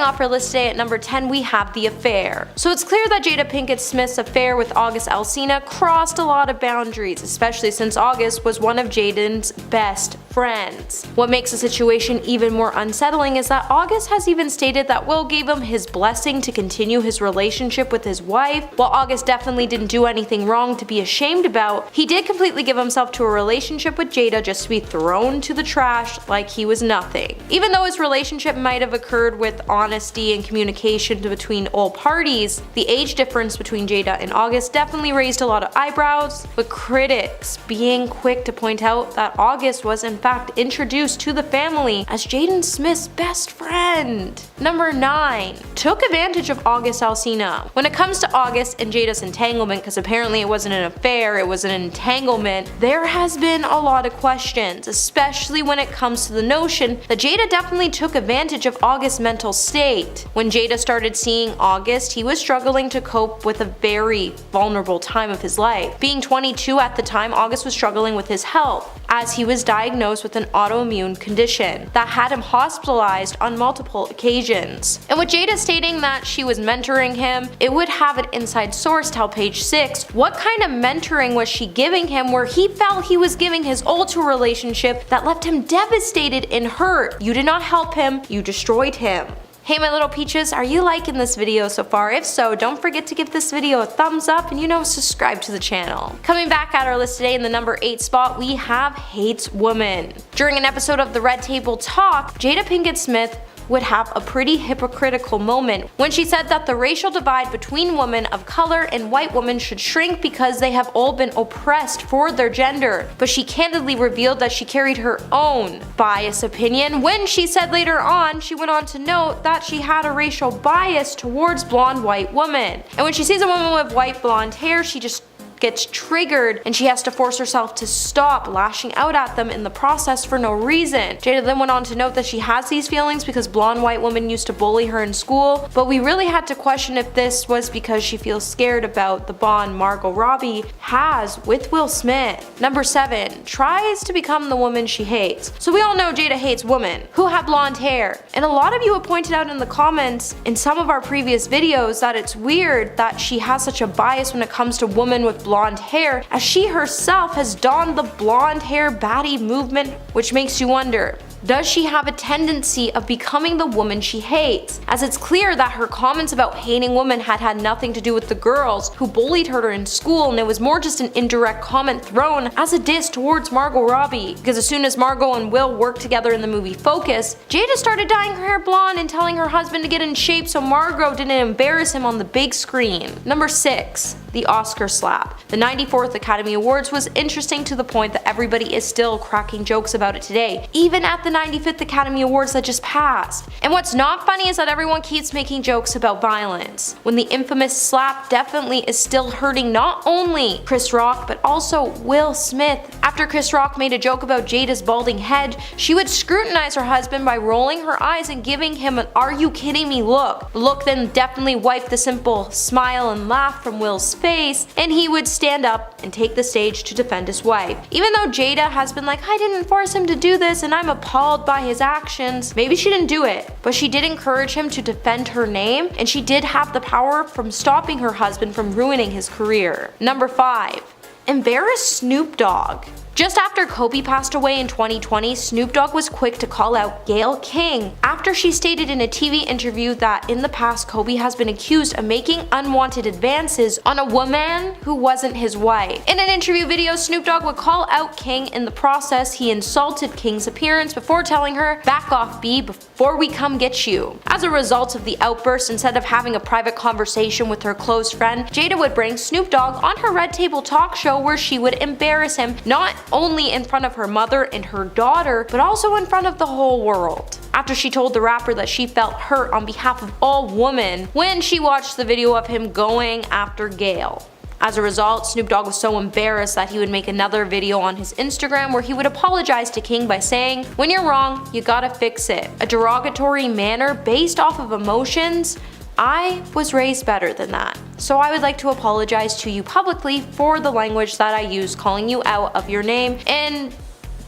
off our list today at number 10, we have the affair. So it's clear that Jada Pinkett Smith's affair with August Alsina crossed a lot of boundaries, especially since August was one of Jaden's best friends. What makes the situation even more unsettling is that August has even stated that Will gave him his blessing to continue his relationship with his wife. While August definitely didn't do anything wrong to be ashamed about, he did completely give himself to a relationship with Jada just to be thrown to the trash like he was nothing. Even though his relationship might have occurred with honesty and communication between all parties, the age difference between Jada and August definitely raised a lot of eyebrows, with critics being quick to point out that August was in fact introduced to the family as Jaden Smith's best friend. Number 9. Took advantage of August Alsina. When it comes to August and Jada's entanglement, because apparently it wasn't an affair, it was an entanglement, there has been a lot of questions, especially when it comes to the notion that Jada definitely took advantage of August's mental state. When Jada started seeing August, he was struggling to cope with a very vulnerable time of his life. Being 22 at the time, August was struggling with his health, as he was diagnosed with an autoimmune condition that had him hospitalized on multiple occasions. And with Jada stating that she was mentoring him, it would have an inside source tell Page 6 what kind of mentoring was she giving him, where he felt he was giving his all to a relationship that left him devastated and hurt. You did not help him, you destroyed him. Hey my little peaches, are you liking this video so far? If so, don't forget to give this video a thumbs up and subscribe to the channel. Coming back at our list today in the number 8 spot, we have Hates Woman. During an episode of the Red Table Talk, Jada Pinkett Smith would have a pretty hypocritical moment when she said that the racial divide between women of color and white women should shrink because they have all been oppressed for their gender, but she candidly revealed that she carried her own biased opinion when she said later on, she went on to note that she had a racial bias towards blonde white women. And when she sees a woman with white blonde hair, she just gets triggered and she has to force herself to stop lashing out at them in the process for no reason. Jada then went on to note that she has these feelings because blonde white women used to bully her in school, but we really had to question if this was because she feels scared about the bond Margot Robbie has with Will Smith. Number 7. Tries to become the woman she hates. So we all know Jada hates women who have blonde hair, and a lot of you have pointed out in the comments in some of our previous videos that it's weird that she has such a bias when it comes to women with blonde hair, as she herself has donned the blonde hair baddie movement, which makes you wonder, does she have a tendency of becoming the woman she hates? As it's clear that her comments about hating women had nothing to do with the girls who bullied her in school, and it was more just an indirect comment thrown as a diss towards Margot Robbie. Because as soon as Margot and Will worked together in the movie Focus, Jada started dyeing her hair blonde and telling her husband to get in shape so Margot didn't embarrass him on the big screen. Number 6. The Oscar slap. The 94th Academy Awards was interesting to the point that everybody is still cracking jokes about it today, even at the 95th Academy Awards that just passed. And what's not funny is that everyone keeps making jokes about violence, when the infamous slap definitely is still hurting not only Chris Rock but also Will Smith. After Chris Rock made a joke about Jada's balding head, she would scrutinize her husband by rolling her eyes and giving him an "are you kidding me" look. The look then definitely wiped the simple smile and laugh from Will's face, and he would stand up and take the stage to defend his wife. Even though Jada has been like, I didn't force him to do this and I'm appalled by his actions, maybe she didn't do it, but she did encourage him to defend her name, and she did have the power from stopping her husband from ruining his career. Number 5. Embarrass Snoop Dogg. Just after Kobe passed away in 2020, Snoop Dogg was quick to call out Gayle King after she stated in a TV interview that in the past Kobe has been accused of making unwanted advances on a woman who wasn't his wife. In an interview video, Snoop Dogg would call out King. In the process, he insulted King's appearance before telling her, "Back off, B, before we come get you." As a result of the outburst, instead of having a private conversation with her close friend, Jada would bring Snoop Dogg on her Red Table Talk show where she would embarrass him, not only in front of her mother and her daughter, but also in front of the whole world. After she told the rapper that she felt hurt on behalf of all women when she watched the video of him going after Gayle. As a result, Snoop Dogg was so embarrassed that he would make another video on his Instagram where he would apologize to King by saying, "When you're wrong, you gotta fix it." A derogatory manner based off of emotions. I was raised better than that, so I would like to apologize to you publicly for the language that I used calling you out of your name and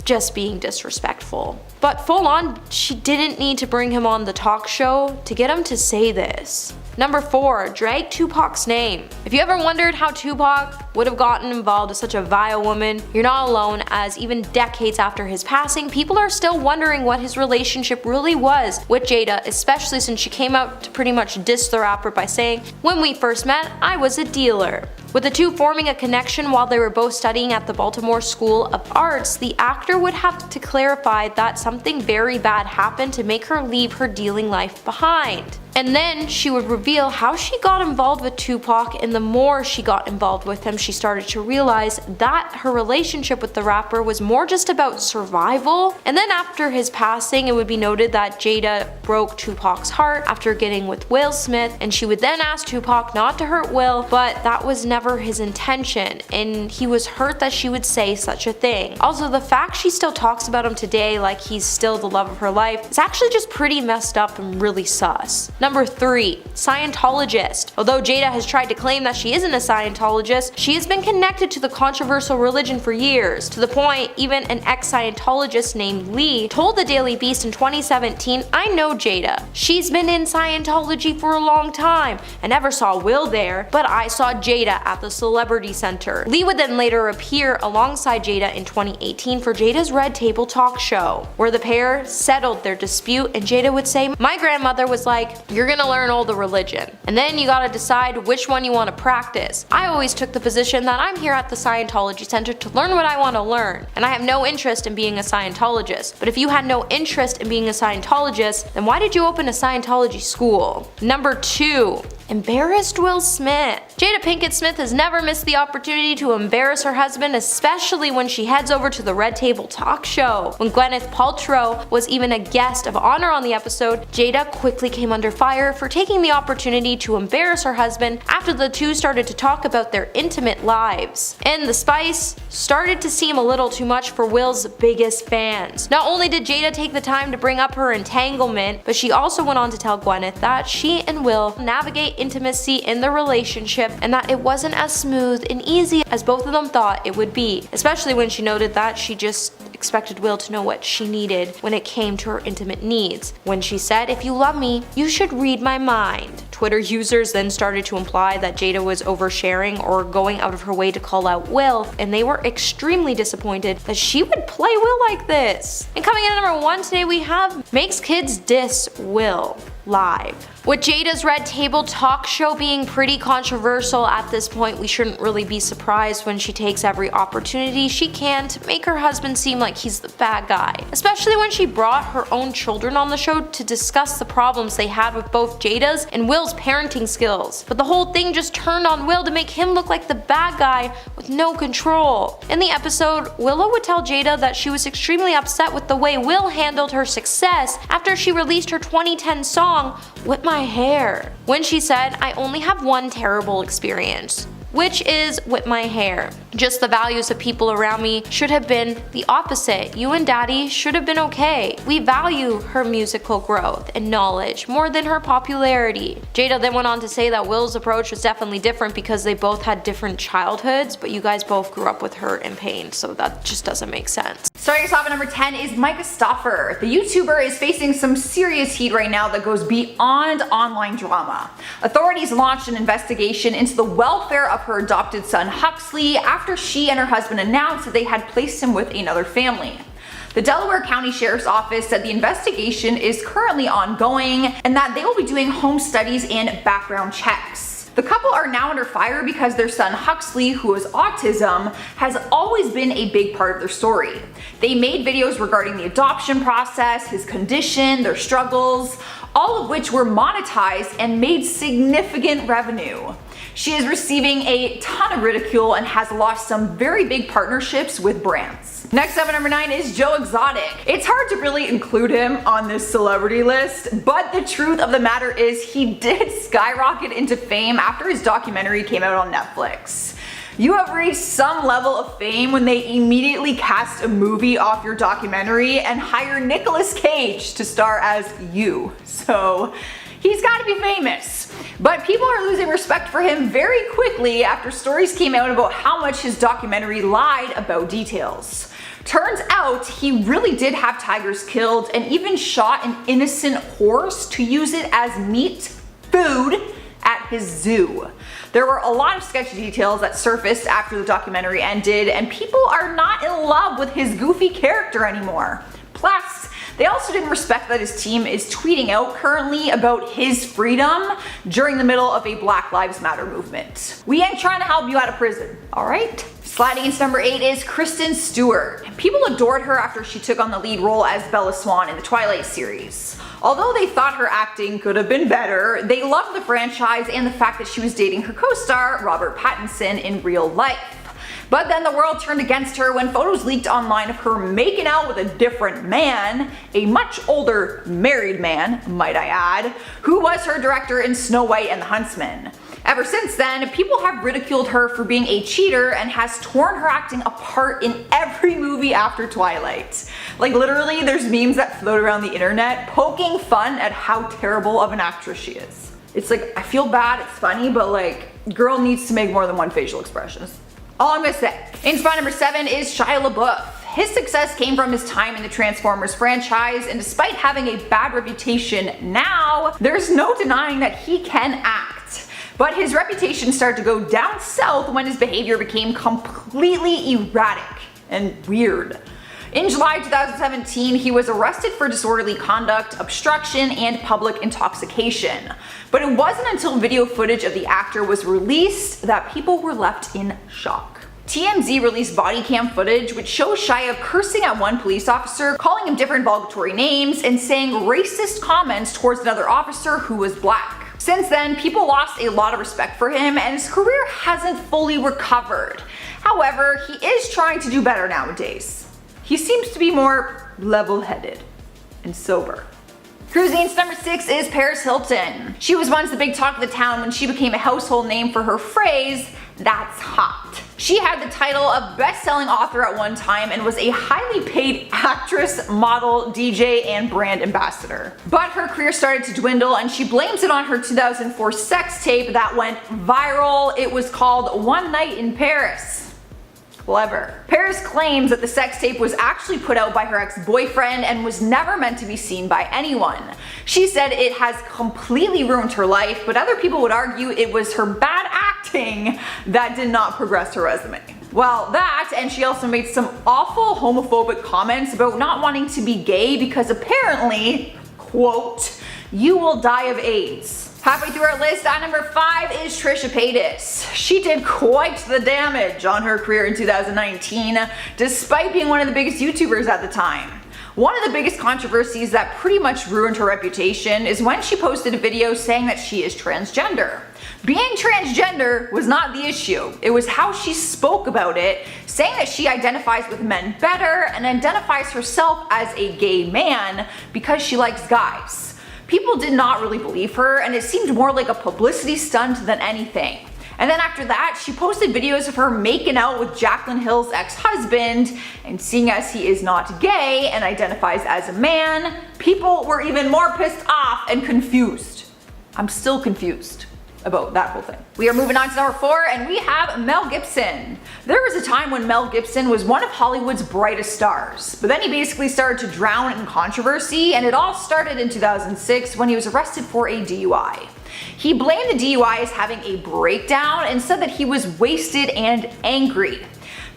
just being disrespectful. respectful. But full on, she didn't need to bring him on the talk show to get him to say this. Number 4, drag Tupac's name. If you ever wondered how Tupac would have gotten involved with such a vile woman, you're not alone, as even decades after his passing, people are still wondering what his relationship really was with Jada, especially since she came out to pretty much diss the rapper by saying, "When we first met, I was a dealer." With the two forming a connection while they were both studying at the Baltimore School of Arts, the actor would have to clarify that something very bad happened to make her leave her dealing life behind. And then she would reveal how she got involved with Tupac, and the more she got involved with him, she started to realize that her relationship with the rapper was more just about survival. And then after his passing, it would be noted that Jada broke Tupac's heart after getting with Will Smith, and she would then ask Tupac not to hurt Will, but that was never his intention, and he was hurt that she would say such a thing. Also, the fact she still talks about him today like he's still the love of her life is actually just pretty messed up and really sus. Number 3, Scientologist. Although Jada has tried to claim that she isn't a Scientologist, she has been connected to the controversial religion for years, to the point even an ex-Scientologist named Lee told the Daily Beast in 2017, "I know Jada. She's been in Scientology for a long time. I never saw Will there, but I saw Jada at the Celebrity Center." Lee would then later appear alongside Jada in 2018 for Jada's Red Table talk show, where the pair settled their dispute, and Jada would say, "My grandmother was like, you're gonna learn all the religion, and then you gotta decide which one you want to practice. I always took the position that I'm here at the Scientology Center to learn what I want to learn, and I have no interest in being a Scientologist. But if you had no interest in being a Scientologist, then why did you open a Scientology school?" Number 2, embarrassed Will Smith. Jada Pinkett Smith has never missed the opportunity to embarrass her husband, especially when she heads over to the Red Table talk show. When Gwyneth Paltrow was even a guest of honor on the episode, Jada quickly came under fire for taking the opportunity to embarrass her husband after the two started to talk about their intimate lives. And the spice started to seem a little too much for Will's biggest fans. Not only did Jada take the time to bring up her entanglement, but she also went on to tell Gwyneth that she and Will navigate intimacy in the relationship and that it wasn't as smooth and easy as both of them thought it would be, especially when she noted that she just expected Will to know what she needed when it came to her intimate needs. When she said, "If you love me, you should read my mind." Twitter users then started to imply that Jada was oversharing or going out of her way to call out Will, and they were extremely disappointed that she would play Will like this. And coming in at number 1 today, we have Makes Kids Diss Will live. With Jada's Red Table talk show being pretty controversial at this point, we shouldn't really be surprised when she takes every opportunity she can to make her husband seem like he's the bad guy. Especially when she brought her own children on the show to discuss the problems they had with both Jada's and Will's parenting skills. But the whole thing just turned on Will to make him look like the bad guy with no control. In the episode, Willow would tell Jada that she was extremely upset with the way Will handled her success after she released her 2010 song, "Whip My Hair," when she said, "I only have one terrible experience, which is whip my hair. Just the values of people around me should have been the opposite. You and Daddy should have been okay. We value her musical growth and knowledge more than her popularity." Jada then went on to say that Will's approach was definitely different because they both had different childhoods, but you guys both grew up with her in pain, so that just doesn't make sense. Starting us off at number 10 is Micah Stoffer. The YouTuber is facing some serious heat right now that goes beyond online drama. Authorities launched an investigation into the welfare of her adopted son Huxley after she and her husband announced that they had placed him with another family. The Delaware County Sheriff's Office said the investigation is currently ongoing and that they will be doing home studies and background checks. The couple are now under fire because their son Huxley, who has autism, has always been a big part of their story. They made videos regarding the adoption process, his condition, their struggles, all of which were monetized and made significant revenue. She is receiving a ton of ridicule and has lost some very big partnerships with brands. Next up at number 9 is Joe Exotic. It's hard to really include him on this celebrity list, but the truth of the matter is he did skyrocket into fame after his documentary came out on Netflix. You have reached some level of fame when they immediately cast a movie off your documentary and hire Nicolas Cage to star as you. So he's got to be famous. But people are losing respect for him very quickly after stories came out about how much his documentary lied about details. Turns out he really did have tigers killed and even shot an innocent horse to use it as meat food at his zoo. There were a lot of sketchy details that surfaced after the documentary ended, and people are not in love with his goofy character anymore. Plus, they also didn't respect that his team is tweeting out currently about his freedom during the middle of a Black Lives Matter movement. We ain't trying to help you out of prison, alright? Sliding into number 8 is Kristen Stewart. People adored her after she took on the lead role as Bella Swan in the Twilight series. Although they thought her acting could have been better, they loved the franchise and the fact that she was dating her co-star Robert Pattinson in real life. But then the world turned against her when photos leaked online of her making out with a different man, a much older married man, might I add, who was her director in Snow White and the Huntsman. Ever since then, people have ridiculed her for being a cheater and has torn her acting apart in every movie after Twilight. Like literally, there's memes that float around the internet poking fun at how terrible of an actress she is. It's like, I feel bad, it's funny, but like, girl needs to make more than one facial expression. All I'm gonna say. In spot number 7 is Shia LaBeouf. His success came from his time in the Transformers franchise, and despite having a bad reputation now, there's no denying that he can act. But his reputation started to go down south when his behavior became completely erratic and weird. In July 2017, he was arrested for disorderly conduct, obstruction, and public intoxication. But it wasn't until video footage of the actor was released that people were left in shock. TMZ released body cam footage which shows Shia cursing at one police officer, calling him different derogatory names, and saying racist comments towards another officer who was black. Since then, people lost a lot of respect for him and his career hasn't fully recovered. However, he is trying to do better nowadays. He seems to be more level-headed and sober. Cruising to number 6 is Paris Hilton. She was once the big talk of the town when she became a household name for her phrase, "That's hot." She had the title of best-selling author at one time and was a highly paid actress, model, DJ, and brand ambassador. But her career started to dwindle and she blames it on her 2004 sex tape that went viral. It was called One Night in Paris. Clever. Paris claims that the sex tape was actually put out by her ex-boyfriend and was never meant to be seen by anyone. She said it has completely ruined her life, but other people would argue it was her bad acting that did not progress her resume. Well, that, and she also made some awful homophobic comments about not wanting to be gay because apparently, quote, "you will die of AIDS." Halfway through our list, at number 5 is Trisha Paytas. She did quite the damage on her career in 2019, despite being one of the biggest YouTubers at the time. One of the biggest controversies that pretty much ruined her reputation is when she posted a video saying that she is transgender. Being transgender was not the issue, it was how she spoke about it, saying that she identifies with men better and identifies herself as a gay man because she likes guys. People did not really believe her and it seemed more like a publicity stunt than anything. And then after that, she posted videos of her making out with Jaclyn Hill's ex-husband, and seeing as he is not gay and identifies as a man, people were even more pissed off and confused. I'm still confused about that whole thing. We are moving on to number 4 and we have Mel Gibson. There was a time when Mel Gibson was one of Hollywood's brightest stars, but then he basically started to drown in controversy, and it all started in 2006 when he was arrested for a DUI. He blamed the DUI as having a breakdown and said that he was wasted and angry.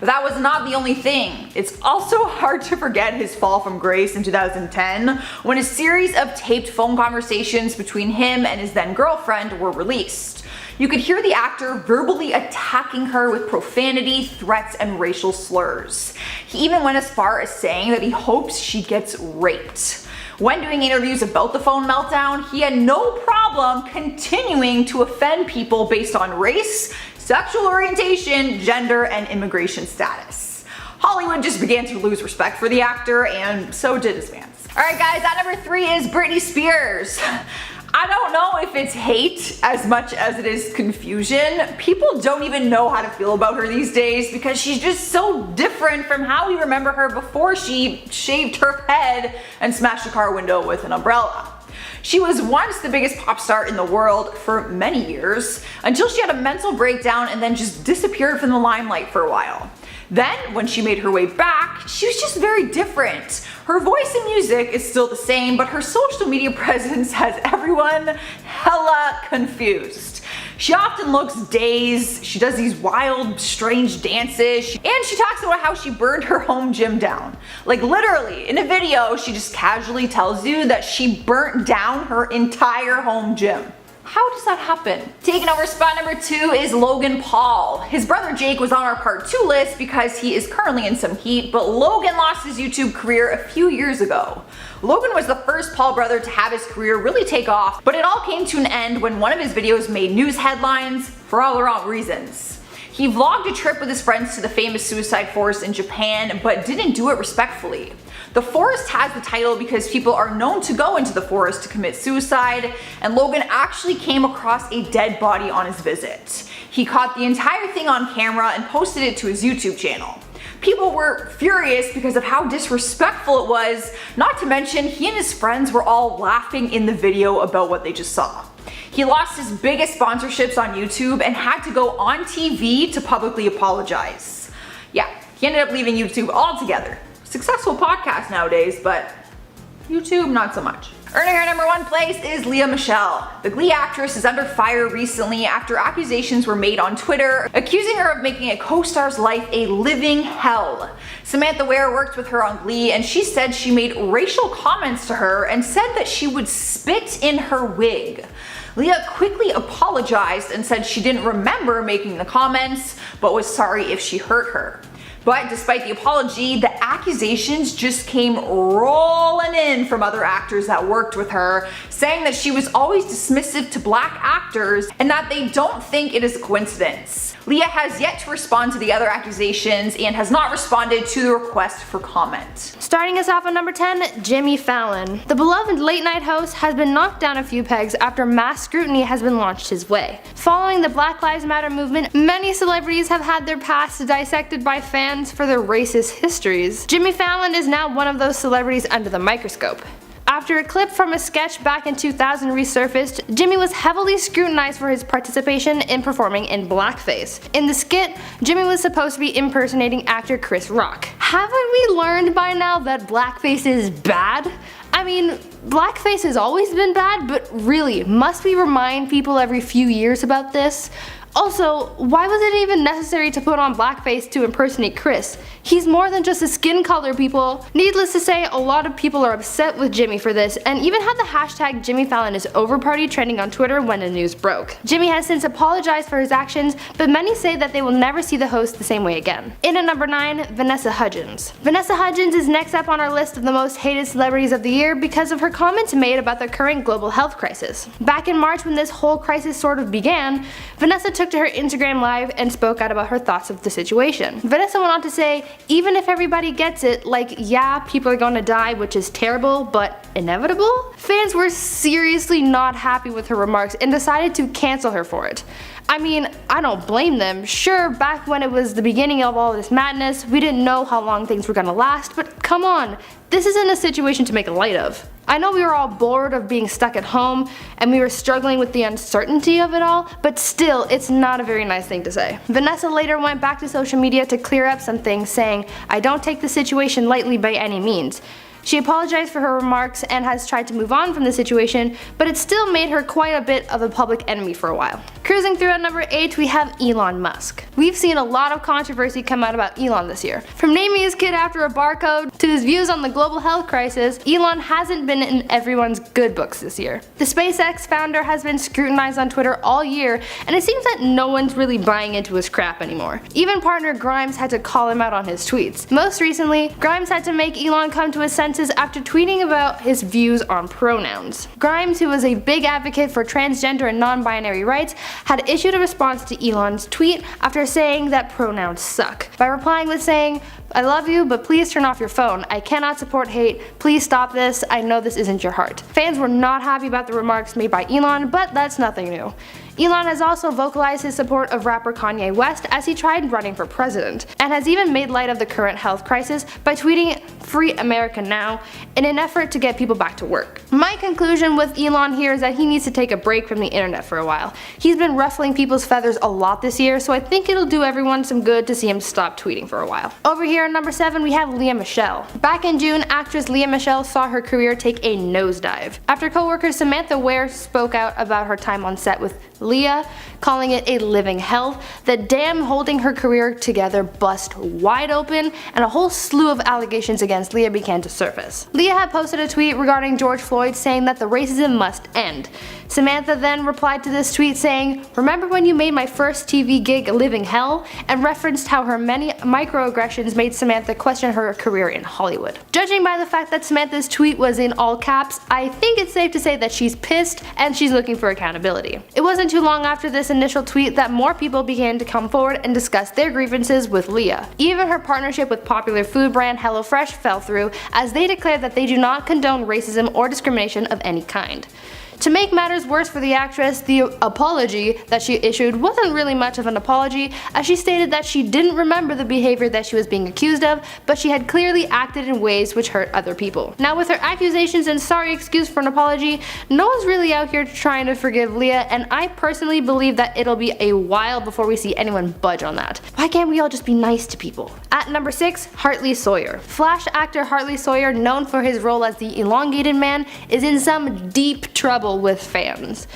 But that was not the only thing. It's also hard to forget his fall from grace in 2010 when a series of taped phone conversations between him and his then girlfriend were released. You could hear the actor verbally attacking her with profanity, threats, and racial slurs. He even went as far as saying that he hopes she gets raped. When doing interviews about the phone meltdown, he had no problem continuing to offend people based on race, sexual orientation, gender, and immigration status. Hollywood just began to lose respect for the actor, and so did his fans. Alright guys, at number 3 is Britney Spears. I don't know if it's hate as much as it is confusion. People don't even know how to feel about her these days because she's just so different from how we remember her before she shaved her head and smashed a car window with an umbrella. She was once the biggest pop star in the world for many years, until she had a mental breakdown and then just disappeared from the limelight for a while. Then, when she made her way back, she was just very different. Her voice and music is still the same, but her social media presence has everyone hella confused. She often looks dazed, she does these wild, strange dances, and she talks about how she burned her home gym down. Like literally, in a video, she just casually tells you that she burnt down her entire home gym. How does that happen? Taking over spot number 2 is Logan Paul. His brother Jake was on our part 2 list because he is currently in some heat, but Logan lost his YouTube career a few years ago. Logan was the first Paul brother to have his career really take off, but it all came to an end when one of his videos made news headlines for all the wrong reasons. He vlogged a trip with his friends to the famous suicide forest in Japan, but didn't do it respectfully. The forest has the title because people are known to go into the forest to commit suicide, and Logan actually came across a dead body on his visit. He caught the entire thing on camera and posted it to his YouTube channel. People were furious because of how disrespectful it was, not to mention he and his friends were all laughing in the video about what they just saw. He lost his biggest sponsorships on YouTube and had to go on TV to publicly apologize. Yeah, he ended up leaving YouTube altogether. Successful podcast nowadays, but YouTube not so much. Earning her number 1 place is Lea Michele. The Glee actress is under fire recently after accusations were made on Twitter, accusing her of making a co-star's life a living hell. Samantha Ware worked with her on Glee, and she said she made racial comments to her and said that she would spit in her wig. Lea quickly apologized and said she didn't remember making the comments, but was sorry if she hurt her. But despite the apology, the accusations just came rolling in from other actors that worked with her, saying that she was always dismissive to black actors and that they don't think it is a coincidence. Lea has yet to respond to the other accusations and has not responded to the request for comment. Starting us off on number 10, Jimmy Fallon. The beloved late night host has been knocked down a few pegs after mass scrutiny has been launched his way. Following the Black Lives Matter movement, many celebrities have had their pasts dissected by fans for their racist histories. Jimmy Fallon is now one of those celebrities under the microscope. After a clip from a sketch back in 2000 resurfaced, Jimmy was heavily scrutinized for his participation in performing in blackface. In the skit, Jimmy was supposed to be impersonating actor Chris Rock. Haven't we learned by now that blackface is bad? I mean, blackface has always been bad, but really, must we remind people every few years about this? Also, why was it even necessary to put on blackface to impersonate Chris? He's more than just a skin color, people. Needless to say, a lot of people are upset with Jimmy for this, and even had the hashtag JimmyFallonIsOverParty trending on Twitter when the news broke. Jimmy has since apologized for his actions, but many say that they will never see the host the same way again. In at number 9, Vanessa Hudgens. Vanessa Hudgens is next up on our list of the most hated celebrities of the year because of her comments made about the current global health crisis. Back in March, when this whole crisis sort of began, Vanessa took to her Instagram live and spoke out about her thoughts of the situation. Vanessa went on to say, even if everybody gets it, like yeah, people are gonna die, which is terrible, but inevitable? Fans were seriously not happy with her remarks and decided to cancel her for it. I mean, I don't blame them. Sure, back when it was the beginning of all this madness, we didn't know how long things were gonna last, but come on, this isn't a situation to make light of. I know we were all bored of being stuck at home, and we were struggling with the uncertainty of it all, but still, it's not a very nice thing to say. Vanessa later went back to social media to clear up some things, saying, "I don't take the situation lightly by any means." She apologized for her remarks and has tried to move on from the situation, but it still made her quite a bit of a public enemy for a while. Cruising through at number 8, we have Elon Musk. We've seen a lot of controversy come out about Elon this year. From naming his kid after a barcode to his views on the global health crisis, Elon hasn't been in everyone's good books this year. The SpaceX founder has been scrutinized on Twitter all year, and it seems that no one's really buying into his crap anymore. Even partner Grimes had to call him out on his tweets. Most recently, Grimes had to make Elon come to his senses after tweeting about his views on pronouns. Grimes, who was a big advocate for transgender and non-binary rights, had issued a response to Elon's tweet after saying that pronouns suck, by replying with saying, I love you, but please turn off your phone. I cannot support hate. Please stop this. I know this isn't your heart. Fans were not happy about the remarks made by Elon, but that's nothing new. Elon has also vocalized his support of rapper Kanye West as he tried running for president, and has even made light of the current health crisis by tweeting "Free America Now" in an effort to get people back to work. My conclusion with Elon here is that he needs to take a break from the internet for a while. He's been ruffling people's feathers a lot this year, so I think it'll do everyone some good to see him stop tweeting for a while. Over here at number 7 we have Lea Michele. Back in June, actress Lea Michele saw her career take a nosedive after co-worker Samantha Ware spoke out about her time on set with Lea, calling it a living hell. The dam holding her career together bust wide open, and a whole slew of allegations against Lea began to surface. Lea had posted a tweet regarding George Floyd saying that the racism must end. Samantha then replied to this tweet saying, "Remember when you made my first TV gig a living hell?" and referenced how her many microaggressions made Samantha question her career in Hollywood. Judging by the fact that Samantha's tweet was in all caps, I think it's safe to say that she's pissed and she's looking for accountability. It wasn't too long after this initial tweet that more people began to come forward and discuss their grievances with Lea. Even her partnership with popular food brand HelloFresh fell through, as they declared that they do not condone racism or discrimination of any kind. To make matters worse for the actress, the apology that she issued wasn't really much of an apology, as she stated that she didn't remember the behavior that she was being accused of, but she had clearly acted in ways which hurt other people. Now, with her accusations and sorry excuse for an apology, no one's really out here trying to forgive Lea, and I personally believe that it'll be a while before we see anyone budge on that. Why can't we all just be nice to people? At number 6, Hartley Sawyer. Flash actor Hartley Sawyer, known for his role as the Elongated Man, is in some deep trouble with fans.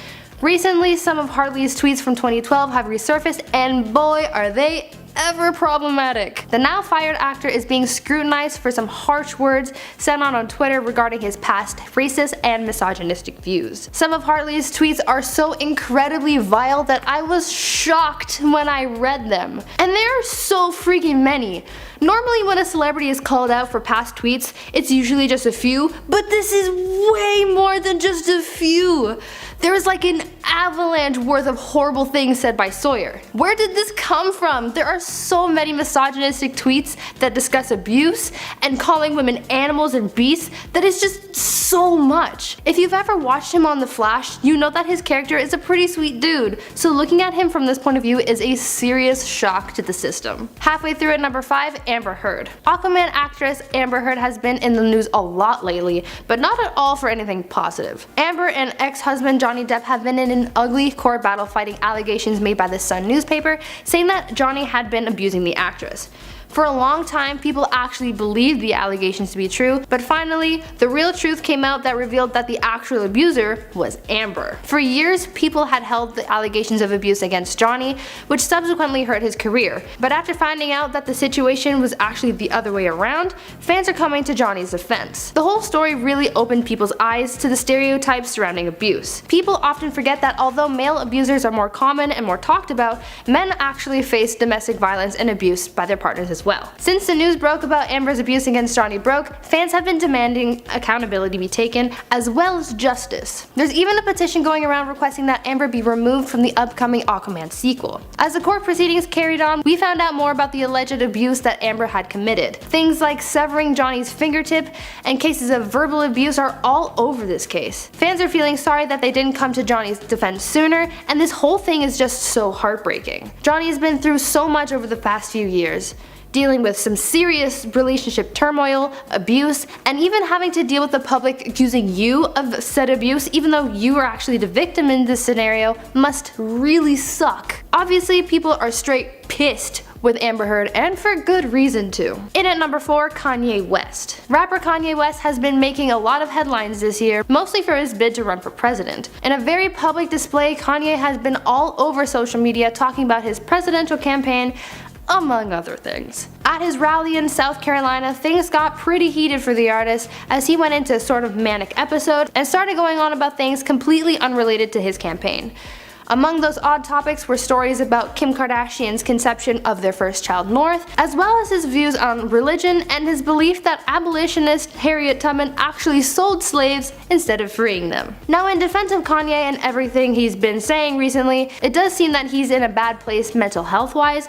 Recently, some of Hartley's tweets from 2012 have resurfaced, and boy are they ever problematic. The now fired actor is being scrutinized for some harsh words sent on Twitter regarding his past racist and misogynistic views. Some of Hartley's tweets are so incredibly vile that I was shocked when I read them. And there are so freaking many. Normally when a celebrity is called out for past tweets, it's usually just a few, but this is way more than just a few. There is like an avalanche worth of horrible things said by Sawyer. Where did this come from? There are so many misogynistic tweets that discuss abuse and calling women animals and beasts that is just so much. If you've ever watched him on The Flash, you know that his character is a pretty sweet dude, so looking at him from this point of view is a serious shock to the system. Halfway through at number 5, Amber Heard. Aquaman actress Amber Heard has been in the news a lot lately, but not at all for anything positive. Amber and ex-husband Johnny Depp have been in an ugly court battle fighting allegations made by the Sun newspaper, saying that Johnny had been abusing the actress. For a long time, people actually believed the allegations to be true, but finally, the real truth came out that revealed that the actual abuser was Amber. For years, people had held the allegations of abuse against Johnny, which subsequently hurt his career. But after finding out that the situation was actually the other way around, fans are coming to Johnny's defense. The whole story really opened people's eyes to the stereotypes surrounding abuse. People often forget that although male abusers are more common and more talked about, men actually face domestic violence and abuse by their partners as well. Since the news broke about Amber's abuse against Johnny broke, fans have been demanding accountability be taken, as well as justice. There's even a petition going around requesting that Amber be removed from the upcoming Aquaman sequel. As the court proceedings carried on, we found out more about the alleged abuse that Amber had committed. Things like severing Johnny's fingertip and cases of verbal abuse are all over this case. Fans are feeling sorry that they didn't come to Johnny's defense sooner, and this whole thing is just so heartbreaking. Johnny has been through so much over the past few years, dealing with some serious relationship turmoil, abuse, and even having to deal with the public accusing you of said abuse even though you are actually the victim in this scenario must really suck. Obviously, people are straight pissed with Amber Heard, and for good reason too. In at number 4, Kanye West. Rapper Kanye West has been making a lot of headlines this year, mostly for his bid to run for president. In a very public display, Kanye has been all over social media talking about his presidential campaign, among other things. At his rally in South Carolina, things got pretty heated for the artist as he went into a sort of manic episode and started going on about things completely unrelated to his campaign. Among those odd topics were stories about Kim Kardashian's conception of their first child North, as well as his views on religion and his belief that abolitionist Harriet Tubman actually sold slaves instead of freeing them. Now, in defense of Kanye and everything he's been saying recently, it does seem that he's in a bad place mental health wise,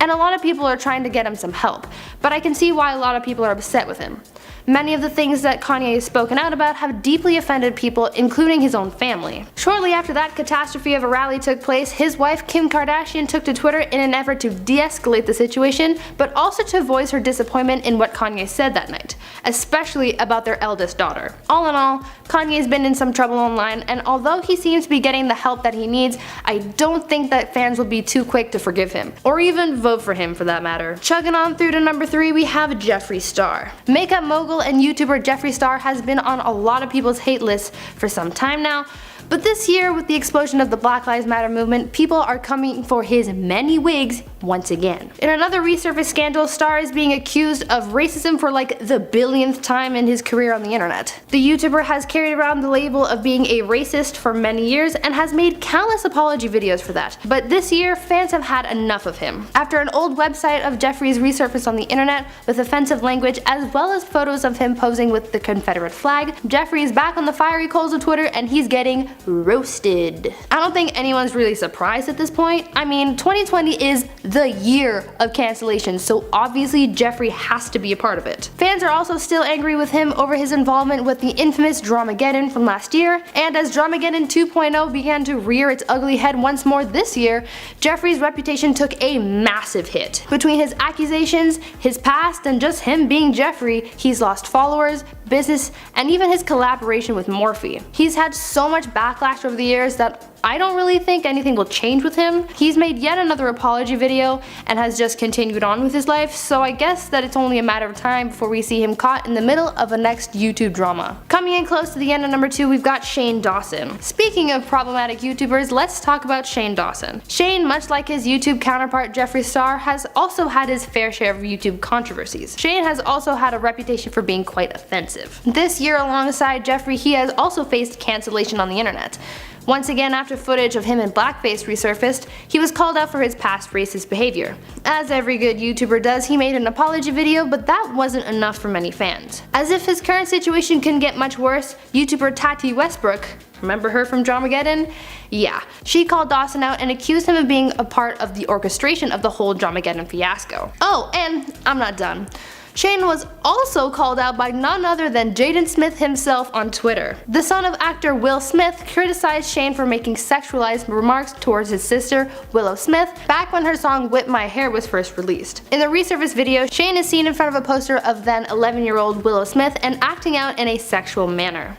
and a lot of people are trying to get him some help, but I can see why a lot of people are upset with him. Many of the things that Kanye has spoken out about have deeply offended people, including his own family. Shortly after that catastrophe of a rally took place, his wife Kim Kardashian took to Twitter in an effort to de-escalate the situation, but also to voice her disappointment in what Kanye said that night, especially about their eldest daughter. All in all, Kanye's been in some trouble online, and although he seems to be getting the help that he needs, I don't think that fans will be too quick to forgive him, or even vote for him for that matter. Chugging on through to number 3, we have Jeffree Star. Makeup mogul and YouTuber Jeffree Star has been on a lot of people's hate lists for some time now, but this year, with the explosion of the Black Lives Matter movement, people are coming for his many wigs once again. In another resurfaced scandal, Star is being accused of racism for like the billionth time in his career on the internet. The YouTuber has carried around the label of being a racist for many years and has made countless apology videos for that, but this year, fans have had enough of him. After an old website of Jeffree's resurfaced on the internet with offensive language as well as photos of him posing with the Confederate flag, Jeffree is back on the fiery coals of Twitter and he's getting roasted. I don't think anyone's really surprised at this point. I mean, 2020 is the year of cancellation, so obviously Jeffree has to be a part of it. Fans are also still angry with him over his involvement with the infamous Dramageddon from last year, and as Dramageddon 2.0 began to rear its ugly head once more this year, Jeffree's reputation took a massive hit. Between his accusations, his past, and just him being Jeffree, he's lost followers, business, and even his collaboration with Morphe. He's had so much backlash over the years that I don't really think anything will change with him. He's made yet another apology video and has just continued on with his life, so I guess that it's only a matter of time before we see him caught in the middle of a next YouTube drama. Coming in close to the end of number 2, we've got Shane Dawson. Speaking of problematic YouTubers, let's talk about Shane Dawson. Shane, much like his YouTube counterpart Jeffree Star, has also had his fair share of YouTube controversies. Shane has also had a reputation for being quite offensive. This year, alongside Jeffree, he has also faced cancellation on the internet. Once again, after footage of him in blackface resurfaced, he was called out for his past racist behavior. As every good YouTuber does, he made an apology video, but that wasn't enough for many fans. As if his current situation couldn't get much worse, YouTuber Tati Westbrook, remember her from Dramageddon? Yeah, she called Dawson out and accused him of being a part of the orchestration of the whole Dramageddon fiasco. Oh, and I'm not done. Shane was also called out by none other than Jaden Smith himself on Twitter. The son of actor Will Smith criticized Shane for making sexualized remarks towards his sister, Willow Smith, back when her song Whip My Hair was first released. In the resurfaced video, Shane is seen in front of a poster of then 11-year-old Willow Smith and acting out in a sexual manner.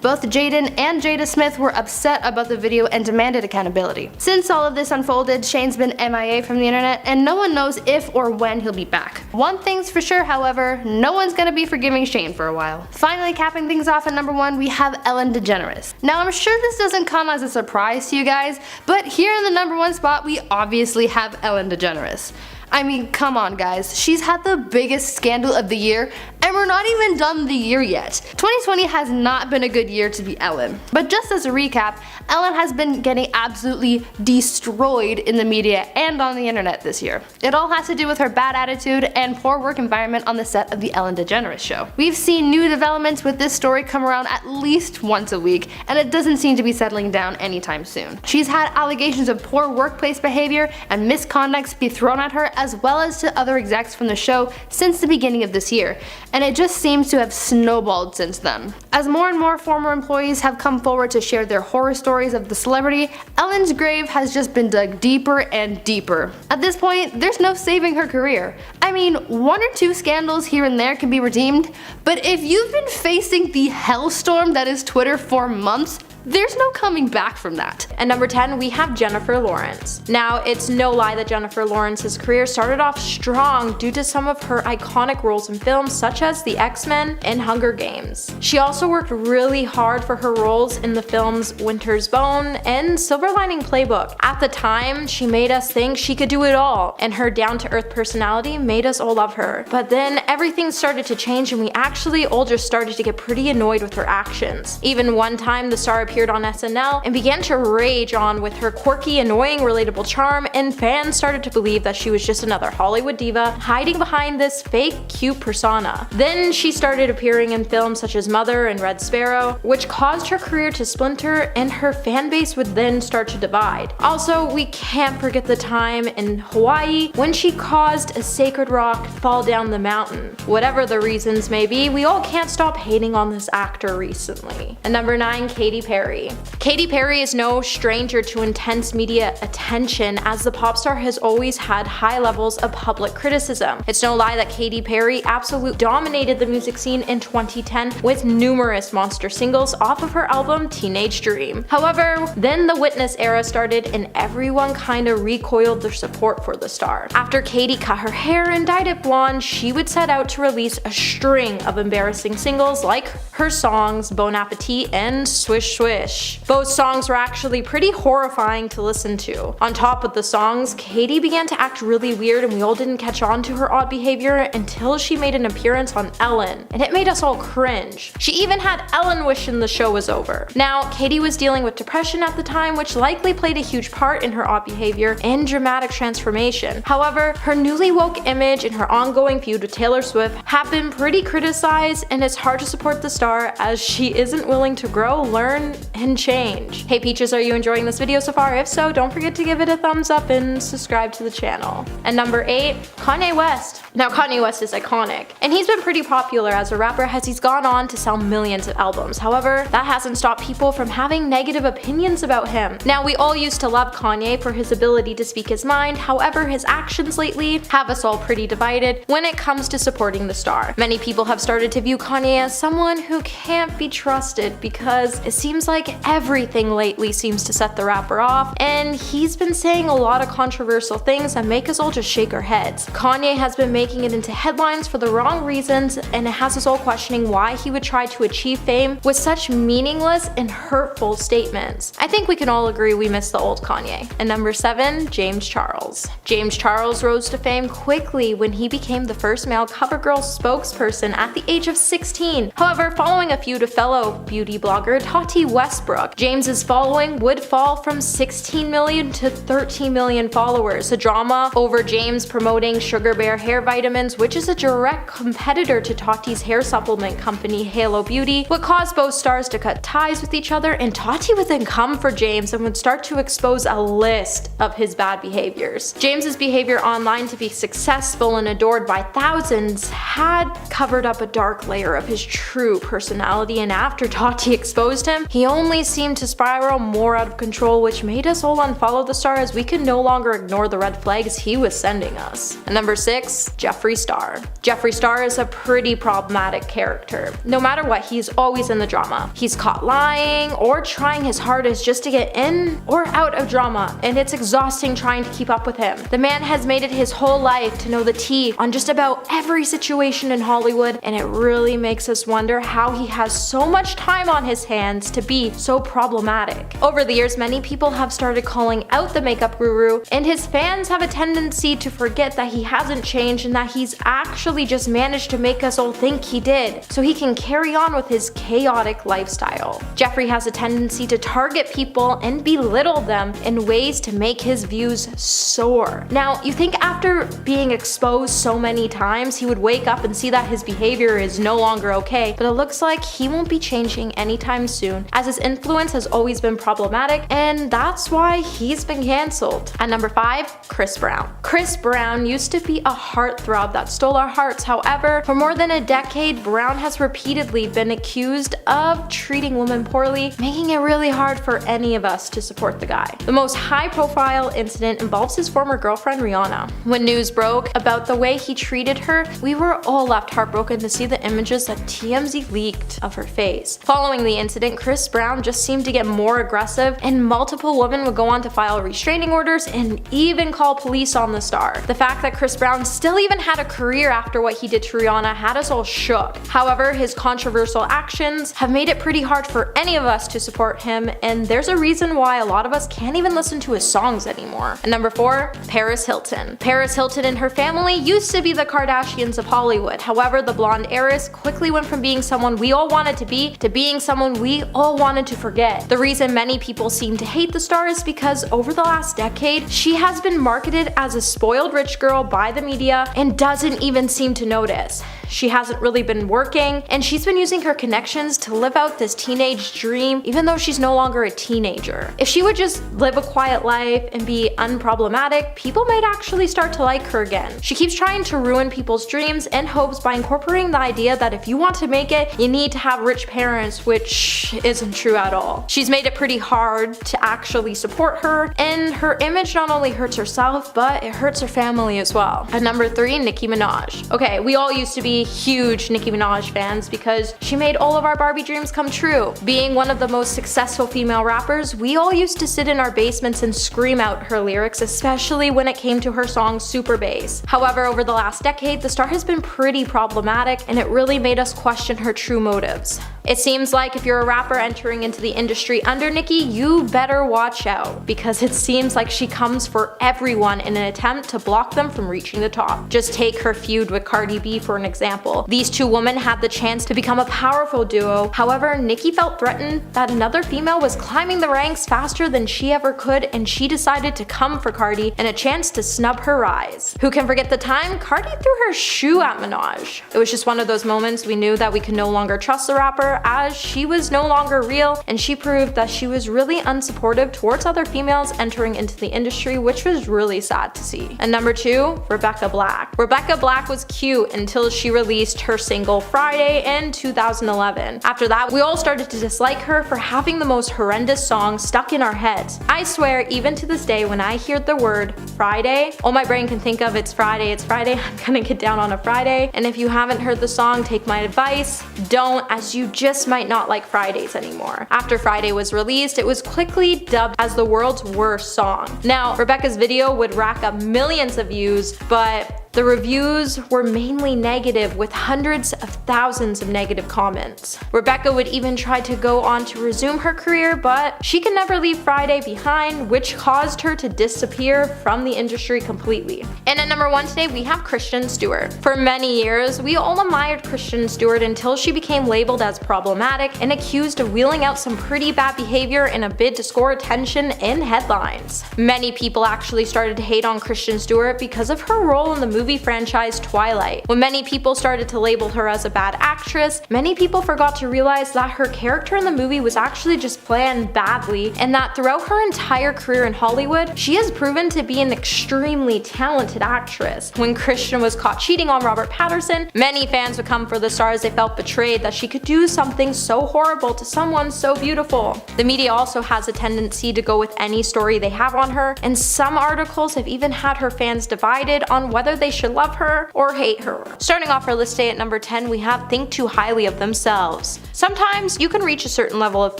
Both Jaden and Jada Smith were upset about the video and demanded accountability. Since all of this unfolded, Shane's been MIA from the internet and no one knows if or when he'll be back. One thing's for sure, however, no one's gonna be forgiving Shane for a while. Finally, capping things off at number 1, we have Ellen DeGeneres. Now, I'm sure this doesn't come as a surprise to you guys, but here in the number 1 spot, we obviously have Ellen DeGeneres. I mean, come on guys, she's had the biggest scandal of the year and we're not even done the year yet. 2020 has not been a good year to be Ellen. But just as a recap, Ellen has been getting absolutely destroyed in the media and on the internet this year. It all has to do with her bad attitude and poor work environment on the set of the Ellen DeGeneres show. We've seen new developments with this story come around at least once a week, and it doesn't seem to be settling down anytime soon. She's had allegations of poor workplace behavior and misconduct be thrown at her, as well as to other execs from the show since the beginning of this year, and it just seems to have snowballed since then. As more and more former employees have come forward to share their horror stories of the celebrity, Ellen's grave has just been dug deeper and deeper. At this point, there's no saving her career. I mean, 1 or 2 scandals here and there can be redeemed, but if you've been facing the hellstorm that is Twitter for months, there's no coming back from that. At number 10, we have Jennifer Lawrence. Now, it's no lie that Jennifer Lawrence's career started off strong due to some of her iconic roles in films such as The X-Men and Hunger Games. She also worked really hard for her roles in the films Winter's Bone and Silver Lining Playbook. At the time, she made us think she could do it all, and her down-to-earth personality made us all love her. But then everything started to change and we actually all just started to get pretty annoyed with her actions. Even one time, the star appeared on SNL and began to rage on with her quirky, annoying, relatable charm, and fans started to believe that she was just another Hollywood diva hiding behind this fake cute persona. Then she started appearing in films such as Mother and Red Sparrow, which caused her career to splinter and her fan base would then start to divide. Also, we can't forget the time in Hawaii when she caused a sacred rock fall down the mountain. Whatever the reasons may be, we all can't stop hating on this actor recently. And number 9, Katy Perry. Katy Perry is no stranger to intense media attention, as the pop star has always had high levels of public criticism. It's no lie that Katy Perry absolutely dominated the music scene in 2010 with numerous monster singles off of her album Teenage Dream. However, then the Witness era started and everyone kinda recoiled their support for the star. After Katy cut her hair and dyed it blonde, she would set out to release a string of embarrassing singles like her songs Bon Appetit and Swish Swish. Both songs were actually pretty horrifying to listen to. On top of the songs, Katy began to act really weird and we all didn't catch on to her odd behavior until she made an appearance on Ellen, and it made us all cringe. She even had Ellen wishing the show was over. Now, Katy was dealing with depression at the time, which likely played a huge part in her odd behavior and dramatic transformation. However, her newly woke image and her ongoing feud with Taylor Swift have been pretty criticized, and it's hard to support the star as she isn't willing to grow, learn, and change. Hey Peaches, are you enjoying this video so far? If so, don't forget to give it a thumbs up and subscribe to the channel. And number 8, Kanye West. Now Kanye West is iconic, and he's been pretty popular as a rapper as he's gone on to sell millions of albums. However, that hasn't stopped people from having negative opinions about him. Now, we all used to love Kanye for his ability to speak his mind, however his actions lately have us all pretty divided when it comes to supporting the star. Many people have started to view Kanye as someone who can't be trusted because it seems like everything lately seems to set the rapper off, and he's been saying a lot of controversial things that make us all just shake our heads. Kanye has been making it into headlines for the wrong reasons, and it has us all questioning why he would try to achieve fame with such meaningless and hurtful statements. I think we can all agree we miss the old Kanye. And number 7, James Charles. James Charles rose to fame quickly when he became the first male CoverGirl spokesperson at the age of 16. However, following a feud with fellow beauty blogger Tati Westbrook, James's following would fall from 16 million to 13 million followers. The drama over James promoting Sugar Bear hair vitamins, which is a direct competitor to Tati's hair supplement company Halo Beauty, would cause both stars to cut ties with each other, and Tati would then come for James and would start to expose a list of his bad behaviors. James's behavior online to be successful and adored by thousands had covered up a dark layer of his true personality, and after Tati exposed him, he only seemed to spiral more out of control, which made us all unfollow the star as we could no longer ignore the red flags he was sending us. And number 6, Jeffree Star. Jeffree Star is a pretty problematic character. No matter what, he's always in the drama. He's caught lying or trying his hardest just to get in or out of drama, and it's exhausting trying to keep up with him. The man has made it his whole life to know the tea on just about every situation in Hollywood, and it really makes us wonder how he has so much time on his hands to be so problematic. Over the years, many people have started calling out the makeup guru, and his fans have a tendency to forget that he hasn't changed and that he's actually just managed to make us all think he did, so he can carry on with his chaotic lifestyle. Jeffree has a tendency to target people and belittle them in ways to make his views soar. Now, you think after being exposed so many times, he would wake up and see that his behavior is no longer okay, but it looks like he won't be changing anytime soon, as his influence has always been problematic, and that's why he's been cancelled. At number 5, Chris Brown. Chris Brown used to be a heartthrob that stole our hearts. However, for more than a decade, Brown has repeatedly been accused of treating women poorly, making it really hard for any of us to support the guy. The most high-profile incident involves his former girlfriend Rihanna. When news broke about the way he treated her, we were all left heartbroken to see the images that TMZ leaked of her face. Following the incident, Chris Brown just seemed to get more aggressive, and multiple women would go on to file restraining orders and even call police on the star. The fact that Chris Brown still even had a career after what he did to Rihanna had us all shook. However, his controversial actions have made it pretty hard for any of us to support him, and there's a reason why a lot of us can't even listen to his songs anymore. And number 4, Paris Hilton. Paris Hilton and her family used to be the Kardashians of Hollywood. However, the blonde heiress quickly went from being someone we all wanted to be being someone we all wanted to forget. The reason many people seem to hate the star is because over the last decade, she has been marketed as a spoiled rich girl by the media and doesn't even seem to notice. She hasn't really been working, and she's been using her connections to live out this teenage dream even though she's no longer a teenager. If she would just live a quiet life and be unproblematic, people might actually start to like her again. She keeps trying to ruin people's dreams and hopes by incorporating the idea that if you want to make it, you need to have rich parents, which isn't true at all. She's made it pretty hard to actually support her, and her image not only hurts herself, but it hurts her family as well. At number 3, Nicki Minaj. Okay, we all used to be huge Nicki Minaj fans because she made all of our Barbie dreams come true. Being one of the most successful female rappers, we all used to sit in our basements and scream out her lyrics, especially when it came to her song Super Bass. However, over the last decade, the star has been pretty problematic, and it really made us question her true motives. It seems like if you're a rapper entering into the industry under Nicki, you better watch out, because it seems like she comes for everyone in an attempt to block them from reaching the top. Just take her feud with Cardi B for an example. These two women had the chance to become a powerful duo. However, Nicki felt threatened that another female was climbing the ranks faster than she ever could, and she decided to come for Cardi and a chance to snub her rise. Who can forget the time Cardi threw her shoe at Minaj? It was just one of those moments we knew that we could no longer trust the rapper, as she was no longer real, and she proved that she was really unsupportive towards other females entering into the industry, which was really sad to see. And number 2, Rebecca Black. Rebecca Black was cute until she released her single Friday in 2011. After that, we all started to dislike her for having the most horrendous song stuck in our heads. I swear, even to this day, when I hear the word Friday, all my brain can think of it's Friday, I'm gonna get down on a Friday. And if you haven't heard the song, take my advice, don't, as you just might not like Fridays anymore. After Friday was released, it was quickly dubbed as the world's worst song. Now, Rebecca's video would rack up millions of views, but the reviews were mainly negative, with hundreds of thousands of negative comments. Rebecca would even try to go on to resume her career, but she could never leave Friday behind, which caused her to disappear from the industry completely. And at number 1 today, we have Kristen Stewart. For many years, we all admired Kristen Stewart until she became labeled as problematic and accused of wheeling out some pretty bad behavior in a bid to score attention in headlines. Many people actually started to hate on Kristen Stewart because of her role in the movie franchise Twilight. When many people started to label her as a bad actress, many people forgot to realize that her character in the movie was actually just planned badly, and that throughout her entire career in Hollywood, she has proven to be an extremely talented actress. When Kristen was caught cheating on Robert Pattinson, many fans would come for the star as they felt betrayed that she could do something so horrible to someone so beautiful. The media also has a tendency to go with any story they have on her, and some articles have even had her fans divided on whether they should love her or hate her. Starting off our list today at number 10, we have Think Too Highly of Themselves. Sometimes you can reach a certain level of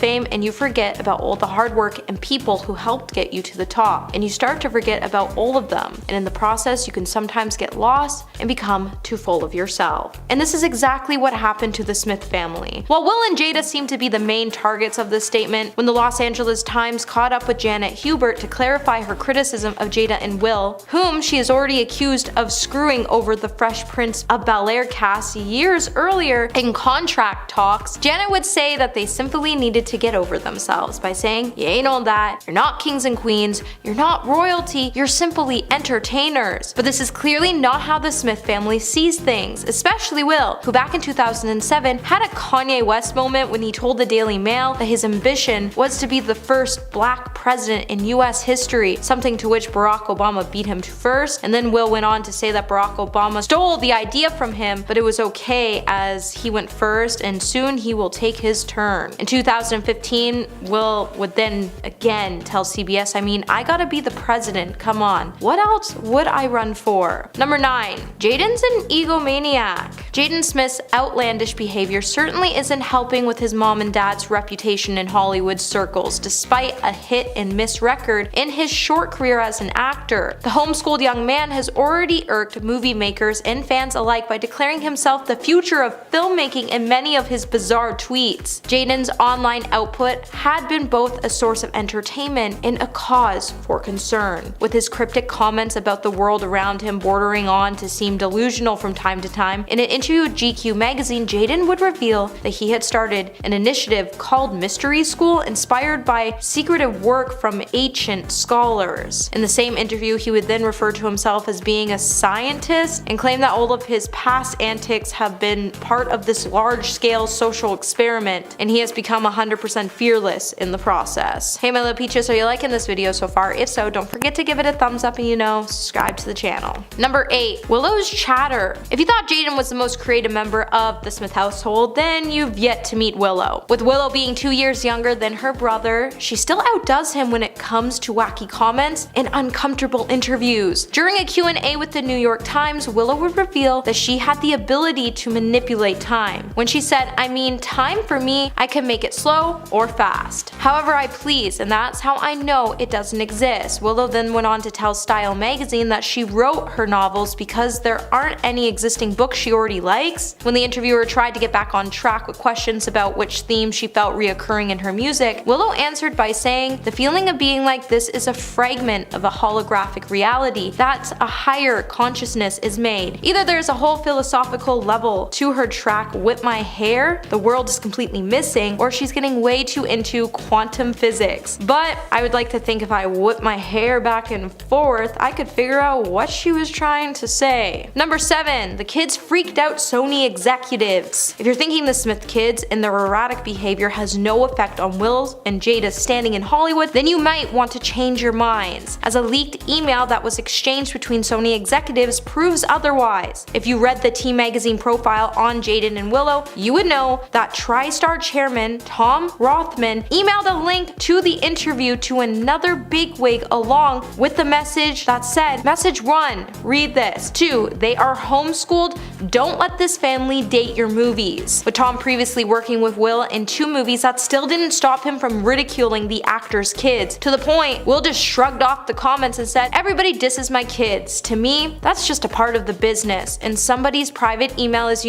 fame and you forget about all the hard work and people who helped get you to the top, and you start to forget about all of them, and in the process you can sometimes get lost and become too full of yourself. And this is exactly what happened to the Smith family. While Will and Jada seem to be the main targets of this statement, when the Los Angeles Times caught up with Janet Hubert to clarify her criticism of Jada and Will, whom she is already accused of screwing over the Fresh Prince of Bel-Air cast years earlier in contract talks, Janet would say that they simply needed to get over themselves by saying, "You ain't all that, you're not kings and queens, you're not royalty, you're simply entertainers." But this is clearly not how the Smith family sees things, especially Will, who back in 2007 had a Kanye West moment when he told the Daily Mail that his ambition was to be the first black president in US history, something to which Barack Obama beat him to first, and then Will went on to say that Barack Obama stole the idea from him, but it was okay as he went first and soon he will take his turn. In 2015, Will would then again tell CBS, I gotta be the president, come on. What else would I run for? Number 9. Jaden's an egomaniac. Jaden Smith's outlandish behavior certainly isn't helping with his mom and dad's reputation in Hollywood circles, despite a hit and miss record in his short career as an actor. The homeschooled young man has already irked movie makers and fans alike by declaring himself the future of filmmaking in many of his bizarre tweets. Jaden's online output had been both a source of entertainment and a cause for concern, with his cryptic comments about the world around him bordering on to seem delusional from time to time. In an interview with GQ magazine, Jaden would reveal that he had started an initiative called Mystery School, inspired by secretive work from ancient scholars. In the same interview, he would then refer to himself as being a scientist and claim that all of his past antics have been part of this large-scale social experiment, and he has become 100% fearless in the process. Hey my little peaches, are you liking this video so far? If so, don't forget to give it a thumbs up and subscribe to the channel. Number 8. Willow's chatter. If you thought Jaden was the most creative member of the Smith household, then you've yet to meet Willow. With Willow being 2 years younger than her brother, she still outdoes him when it comes to wacky comments and uncomfortable interviews. During a Q&A with the New York Times, Willow would reveal that she had the ability to manipulate time. When she said, "I mean, time for me, I can make it slow or fast. However I please, and that's how I know it doesn't exist." Willow then went on to tell Style magazine that she wrote her novels because there aren't any existing books she already likes. When the interviewer tried to get back on track with questions about which themes she felt reoccurring in her music, Willow answered by saying, "The feeling of being like this is a fragment of a holographic reality that a higher consciousness is made. Either there's a whole philosophical level to her track Whip My Hair, the world is completely missing, or she's getting way too into quantum physics. But I would like to think if I whip my hair back and forth, I could figure out what she was trying to say." Number 7. The kids freaked out Sony executives. If you're thinking the Smith kids and their erratic behavior has no effect on Will and Jada's standing in Hollywood, then you might want to change your minds, as a leaked email that was exchanged between Sony executives proves otherwise. If you read the T magazine profile on Jaden and Willow, you would know that TriStar chairman Tom Rothman emailed a link to the interview to another bigwig along with the message that said, "Message 1, read this. 2, they are homeschooled. Don't let this family date your movies." With Tom previously working with Will in 2 movies, that still didn't stop him from ridiculing the actor's kids. To the point, Will just shrugged off the comments and said, "Everybody disses my kids. To me, that's just a part of the business, and somebody's private email is,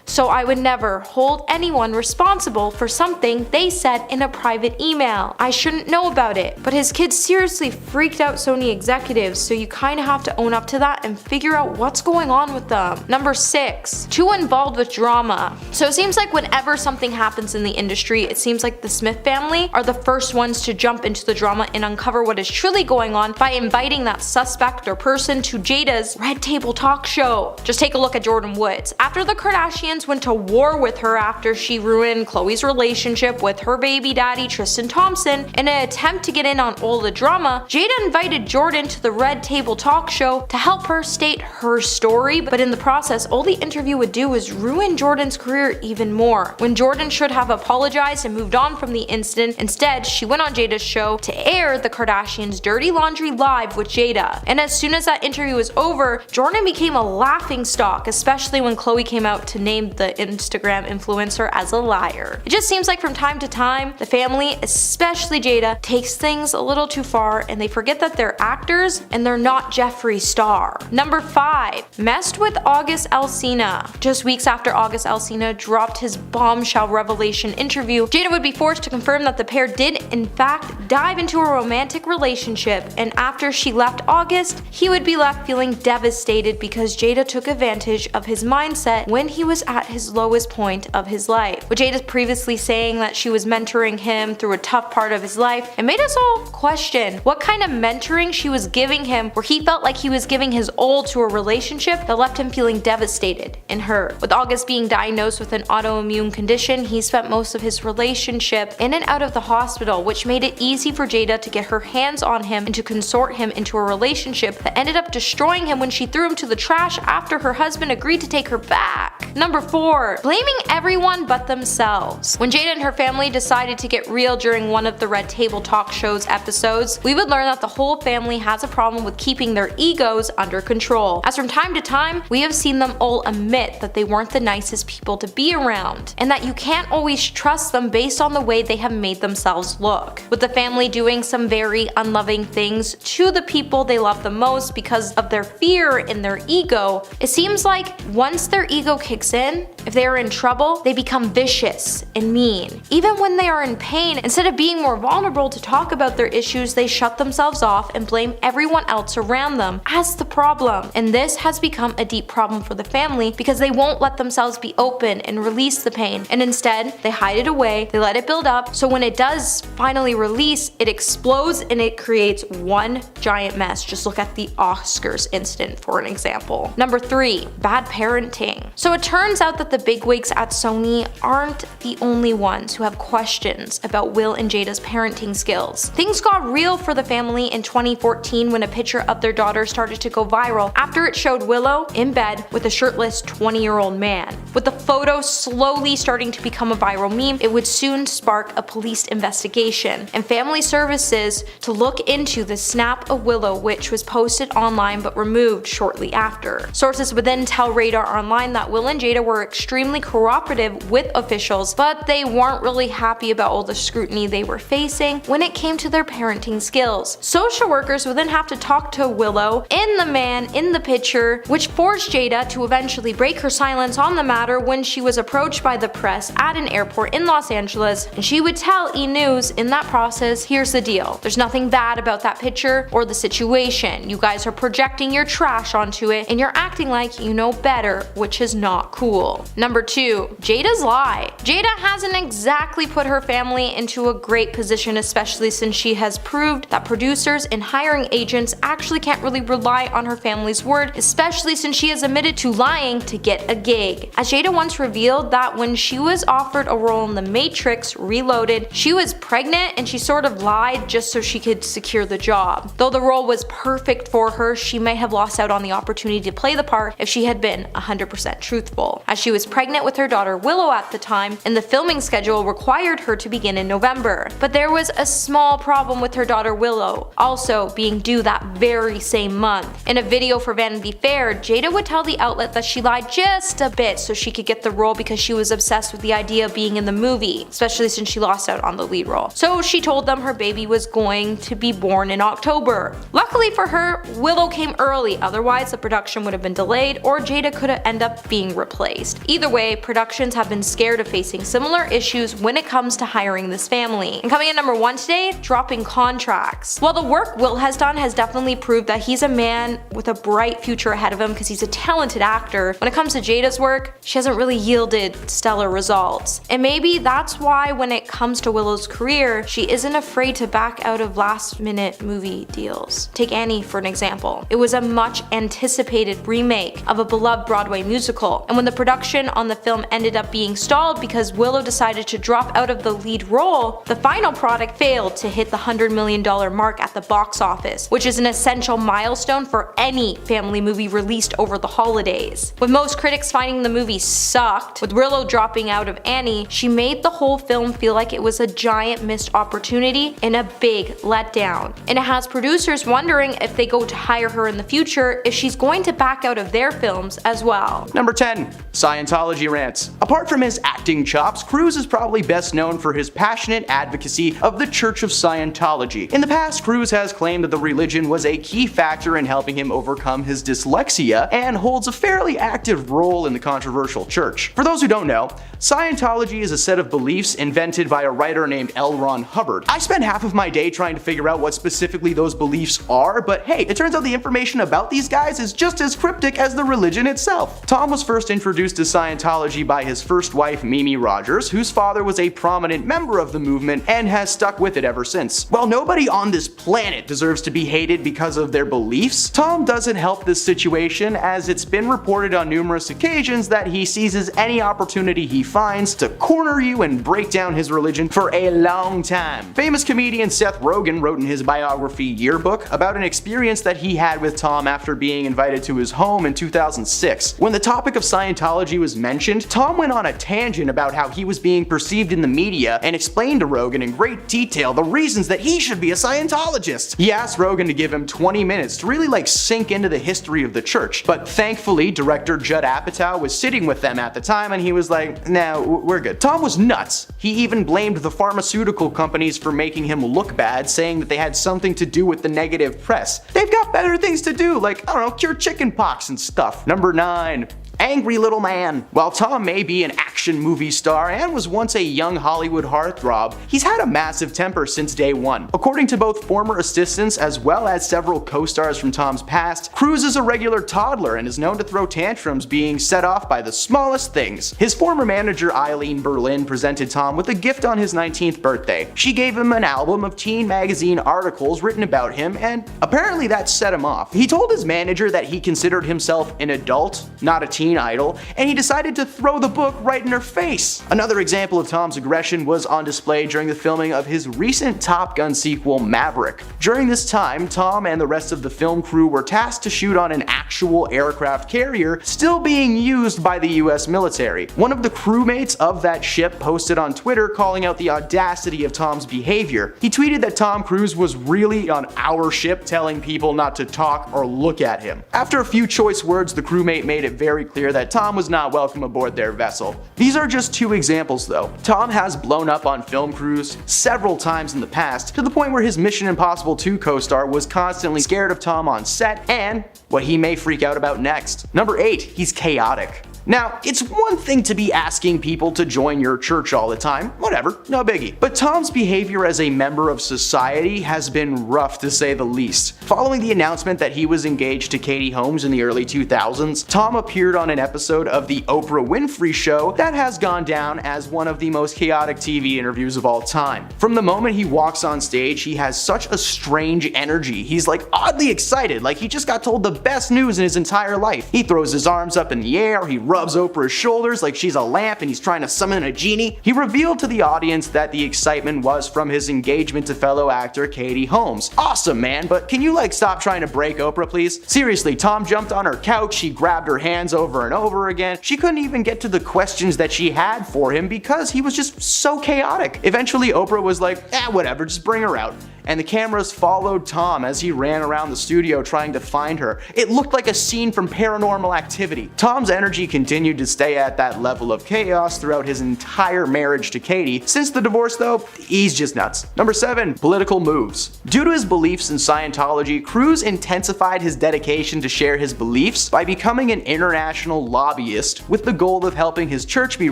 so I would never hold anyone responsible for something they said in a private email. I shouldn't know about it." But his kids seriously freaked out Sony executives, so you kinda have to own up to that and figure out what's going on with them. Number 6. Too involved with drama. So it seems like whenever something happens in the industry, it seems like the Smith family are the first ones to jump into the drama and uncover what is truly going on by inviting that suspect or person to Jada's Red Table talk show. Just take a look at Jordyn Woods. After the Kardashians went to war with her after she ruined Khloe's relationship with her baby daddy Tristan Thompson, in an attempt to get in on all the drama, Jada invited Jordyn to the Red Table talk show to help her state her story, but in the process, all the interview would do was ruin Jordyn's career even more. When Jordyn should have apologized and moved on from the incident, instead she went on Jada's show to air the Kardashians' dirty laundry live with Jada. And as soon as that interview was over, Jordyn became a laughingstock, especially when Khloe came out to name the Instagram influencer as a liar. It just seems like from time to time, the family, especially Jada, takes things a little too far and they forget that they're actors and they're not Jeffree Star. Number 5. Messed with August Alsina. Just weeks after August Alsina dropped his bombshell revelation interview, Jada would be forced to confirm that the pair did in fact dive into a romantic relationship, and after she left August, he would be left feeling devastated because Jada took advantage of his mindset when he was at his lowest point of his life. With Jada previously saying that she was mentoring him through a tough part of his life, it made us all question what kind of mentoring she was giving him, where he felt like he was giving his all to a relationship that left him feeling devastated in her. With August being diagnosed with an autoimmune condition, he spent most of his relationship in and out of the hospital, which made it easy for Jada to get her hands on him and to consort him into a relationship that ended up destroying him when she threw him to the trash after her husband agreed to take her back. Number 4. Blaming everyone but themselves. When Jada and her family decided to get real during one of the Red Table talk show's episodes, we would learn that the whole family has a problem with keeping their egos under control, as from time to time, we have seen them all admit that they weren't the nicest people to be around, and that you can't always trust them based on the way they have made themselves look. With the family doing some very unloving things to the people they love the most because of their fear and their ego, it seems like once their ego kicks in, then, if they are in trouble, they become vicious and mean. Even when they are in pain, instead of being more vulnerable to talk about their issues, they shut themselves off and blame everyone else around them as the problem. And this has become a deep problem for the family because they won't let themselves be open and release the pain, and instead they hide it away, they let it build up, so when it does finally release, it explodes and it creates one giant mess. Just look at the Oscars incident for an example. Number 3, bad parenting. So it turns out that the bigwigs at Sony aren't the only ones who have questions about Will and Jada's parenting skills. Things got real for the family in 2014 when a picture of their daughter started to go viral after it showed Willow in bed with a shirtless 20-year-old man. With the photo slowly starting to become a viral meme, it would soon spark a police investigation and family services to look into the snap of Willow, which was posted online but removed shortly after. Sources would then tell Radar Online that Will and Jada were extremely cooperative with officials, but they weren't really happy about all the scrutiny they were facing when it came to their parenting skills. Social workers would then have to talk to Willow and the man in the picture, which forced Jada to eventually break her silence on the matter when she was approached by the press at an airport in Los Angeles, and she would tell E! News in that process, here's the deal, there's nothing bad about that picture or the situation, you guys are projecting your trash onto it and you're acting like you know better, which is not cool. Number 2, Jada's lie. Jada hasn't exactly put her family into a great position, especially since she has proved that producers and hiring agents actually can't really rely on her family's word, especially since she has admitted to lying to get a gig. As Jada once revealed that when she was offered a role in The Matrix Reloaded, she was pregnant and she sort of lied just so she could secure the job. Though the role was perfect for her, she may have lost out on the opportunity to play the part if she had been 100% truthful, as she was pregnant with her daughter Willow at the time and the filming schedule required her to begin in November. But there was a small problem with her daughter Willow also being due that very same month. In a video for Vanity Fair, Jada would tell the outlet that she lied just a bit so she could get the role because she was obsessed with the idea of being in the movie, especially since she lost out on the lead role. So she told them her baby was going to be born in October. Luckily for her, Willow came early, otherwise the production would have been delayed or Jada could have ended up being replaced. Either way, productions have been scared of facing similar issues when it comes to hiring this family. And coming in number 1 today, dropping contracts. While the work Will has done has definitely proved that he's a man with a bright future ahead of him because he's a talented actor, when it comes to Jada's work, she hasn't really yielded stellar results. And maybe that's why when it comes to Willow's career, she isn't afraid to back out of last-minute movie deals. Take Annie for an example. It was a much anticipated remake of a beloved Broadway musical, and when the production on the film ended up being stalled because Willow decided to drop out of the lead role, the final product failed to hit the $100 million mark at the box office, which is an essential milestone for any family movie released over the holidays. With most critics finding the movie sucked, with Willow dropping out of Annie, she made the whole film feel like it was a giant missed opportunity and a big letdown. And it has producers wondering if they go to hire her in the future if she's going to back out of their films as well. Number 10. Scientology rants. Apart from his acting chops, Cruise is probably best known for his passionate advocacy of the Church of Scientology. In the past, Cruise has claimed that the religion was a key factor in helping him overcome his dyslexia and holds a fairly active role in the controversial church. For those who don't know, Scientology is a set of beliefs invented by a writer named L. Ron Hubbard. I spent half of my day trying to figure out what specifically those beliefs are, but hey, it turns out the information about these guys is just as cryptic as the religion itself. Tom was first introduced to Scientology by his first wife, Mimi Rogers, whose father was a prominent member of the movement and has stuck with it ever since. While nobody on this planet deserves to be hated because of their beliefs, Tom doesn't help this situation, as it's been reported on numerous occasions that he seizes any opportunity he finds to corner you and break down his religion for a long time. Famous comedian Seth Rogen wrote in his biography Yearbook about an experience that he had with Tom after being invited to his home in 2006. When the topic of Scientology was mentioned, Tom went on a tangent about how he was being perceived in the media and explained to Rogen in great detail the reasons that he should be a Scientologist. He asked Rogen to give him 20 minutes to really sink into the history of the church, but thankfully director Judd Apatow was sitting with them at the time and he was like, nah, we're good. Tom was nuts. He even blamed the pharmaceutical companies for making him look bad, saying that they had something to do with the negative press. They've got better things to do, like, I don't know, cure chicken pox and stuff. Number 9. angry little man. While Tom may be an action movie star and was once a young Hollywood heartthrob, he's had a massive temper since day one. According to both former assistants as well as several co-stars from Tom's past, Cruise is a regular toddler and is known to throw tantrums being set off by the smallest things. His former manager Eileen Berlin presented Tom with a gift on his 19th birthday. She gave him an album of teen magazine articles written about him, and apparently that set him off. He told his manager that he considered himself an adult, not a teen idol, and he decided to throw the book right in her face. Another example of Tom's aggression was on display during the filming of his recent Top Gun sequel Maverick. During this time, Tom and the rest of the film crew were tasked to shoot on an actual aircraft carrier still being used by the US military. One of the crewmates of that ship posted on Twitter calling out the audacity of Tom's behavior. He tweeted that Tom Cruise was really on our ship telling people not to talk or look at him. After a few choice words, the crewmate made it very clear that Tom was not welcome aboard their vessel. These are just two examples though. Tom has blown up on film crews several times in the past, to the point where his Mission Impossible 2 co-star was constantly scared of Tom on set and what he may freak out about next. Number 8, he's chaotic. Now, it's one thing to be asking people to join your church all the time, whatever, no biggie. But Tom's behavior as a member of society has been rough to say the least. Following the announcement that he was engaged to Katie Holmes in the early 2000s, Tom appeared on an episode of The Oprah Winfrey Show that has gone down as one of the most chaotic TV interviews of all time. From the moment he walks on stage, he has such a strange energy. He's like oddly excited, like he just got told the best news in his entire life. He throws his arms up in the air, he rubs Oprah's shoulders like she's a lamp and he's trying to summon a genie. He revealed to the audience that the excitement was from his engagement to fellow actor Katie Holmes. Awesome, man, but can you stop trying to break Oprah, please? Seriously, Tom jumped on her couch, she grabbed her hands over and over again. She couldn't even get to the questions that she had for him because he was just so chaotic. Eventually, Oprah was like, whatever, just bring her out. And the cameras followed Tom as he ran around the studio trying to find her. It looked like a scene from Paranormal Activity. Tom's energy continued to stay at that level of chaos throughout his entire marriage to Katie. Since the divorce though, he's just nuts. Number 7, political moves. Due to his beliefs in Scientology, Cruise intensified his dedication to share his beliefs by becoming an international lobbyist with the goal of helping his church be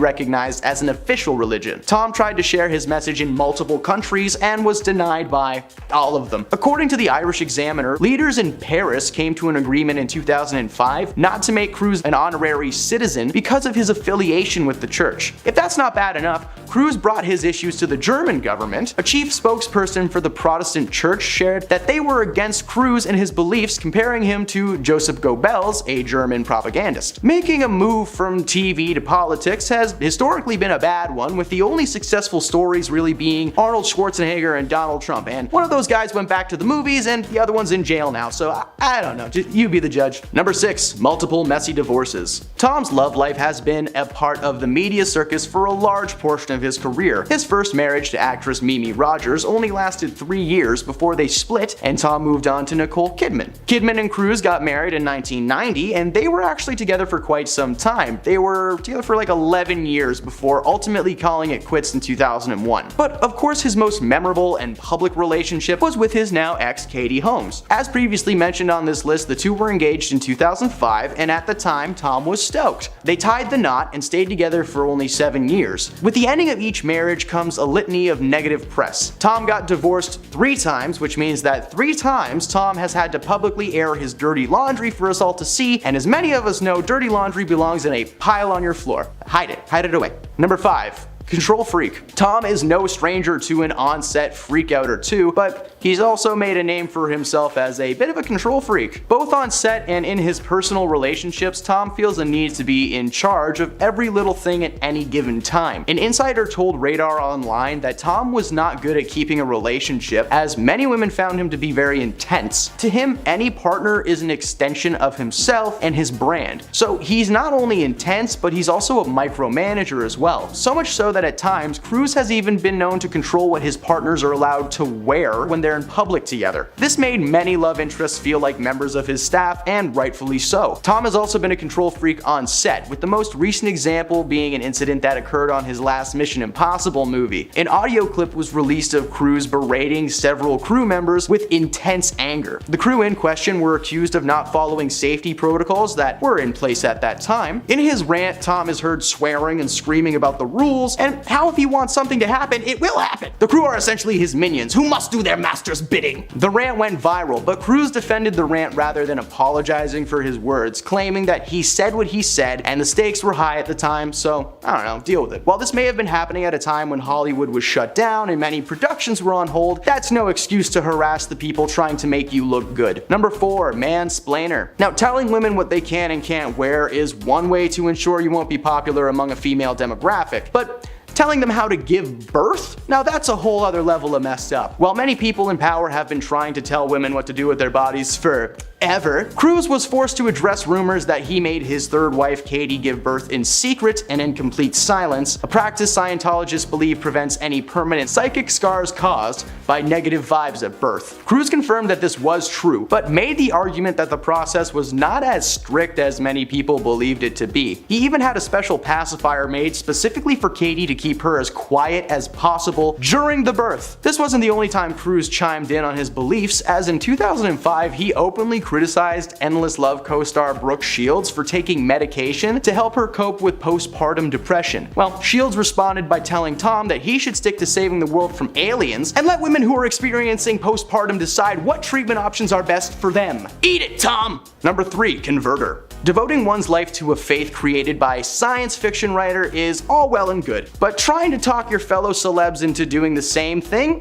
recognized as an official religion. Tom tried to share his message in multiple countries and was denied by all of them. According to the Irish Examiner, leaders in Paris came to an agreement in 2005 not to make Cruise an honorary citizen because of his affiliation with the church. If that's not bad enough, Cruise brought his issues to the German government. A chief spokesperson for the Protestant church shared that they were against Cruise and his beliefs, comparing him to Joseph Goebbels, a German propagandist. Making a move from TV to politics has historically been a bad one, with the only successful stories really being Arnold Schwarzenegger and Donald Trump, and one of those guys went back to the movies and the other one's in jail now, so I don't know, you be the judge. Number 6, multiple messy divorces. Tom's love life has been a part of the media circus for a large portion of his career. His first marriage to actress Mimi Rogers only lasted 3 years before they split and Tom moved on to Nicole Kidman. Kidman and Cruise got married in 1990 and they were actually together for quite some time. They were together for 11 years before ultimately calling it quits in 2001. But of course his most memorable and public relationship was with his now ex Katie Holmes. As previously mentioned on this list, the two were engaged in 2005 and at the time Tom was stoked. They tied the knot and stayed together for only 7 years. With the ending of each marriage comes a litany of negative press. Tom got divorced 3 times, which means that 3 times Tom has had to publicly air his dirty laundry for us all to see, and as many of us know, dirty laundry belongs in a pile on your floor. Hide it away. Number 5. Control freak. Tom is no stranger to an on-set freakout or two, but he's also made a name for himself as a bit of a control freak. Both on set and in his personal relationships, Tom feels a need to be in charge of every little thing at any given time. An insider told Radar Online that Tom was not good at keeping a relationship, as many women found him to be very intense. To him, any partner is an extension of himself and his brand. So he's not only intense, but he's also a micromanager as well. So much so that at times, Cruz has even been known to control what his partners are allowed to wear when they're in public together. This made many love interests feel like members of his staff, and rightfully so. Tom has also been a control freak on set, with the most recent example being an incident that occurred on his last Mission Impossible movie. An audio clip was released of Cruz berating several crew members with intense anger. The crew in question were accused of not following safety protocols that were in place at that time. In his rant, Tom is heard swearing and screaming about the rules, and how if he wants something to happen, it will happen. The crew are essentially his minions, who must do their master's bidding. The rant went viral, but Cruz defended the rant rather than apologizing for his words, claiming that he said what he said and the stakes were high at the time, so I don't know, deal with it. While this may have been happening at a time when Hollywood was shut down and many productions were on hold, that's no excuse to harass the people trying to make you look good. Number 4, mansplainer. Now, telling women what they can and can't wear is one way to ensure you won't be popular among a female demographic, but telling them how to give birth? Now that's a whole other level of messed up. While many people in power have been trying to tell women what to do with their bodies forever, Cruz was forced to address rumors that he made his third wife Katie give birth in secret and in complete silence, a practice Scientologists believe prevents any permanent psychic scars caused by negative vibes at birth. Cruz confirmed that this was true, but made the argument that the process was not as strict as many people believed it to be. He even had a special pacifier made specifically for Katie to keep her as quiet as possible during the birth. This wasn't the only time Cruz chimed in on his beliefs, as in 2005 he openly criticized Endless Love co-star Brooke Shields for taking medication to help her cope with postpartum depression. Well, Shields responded by telling Tom that he should stick to saving the world from aliens and let women who are experiencing postpartum decide what treatment options are best for them. Eat it, Tom! Number 3, converter. Devoting one's life to a faith created by a science fiction writer is all well and good, but trying to talk your fellow celebs into doing the same thing,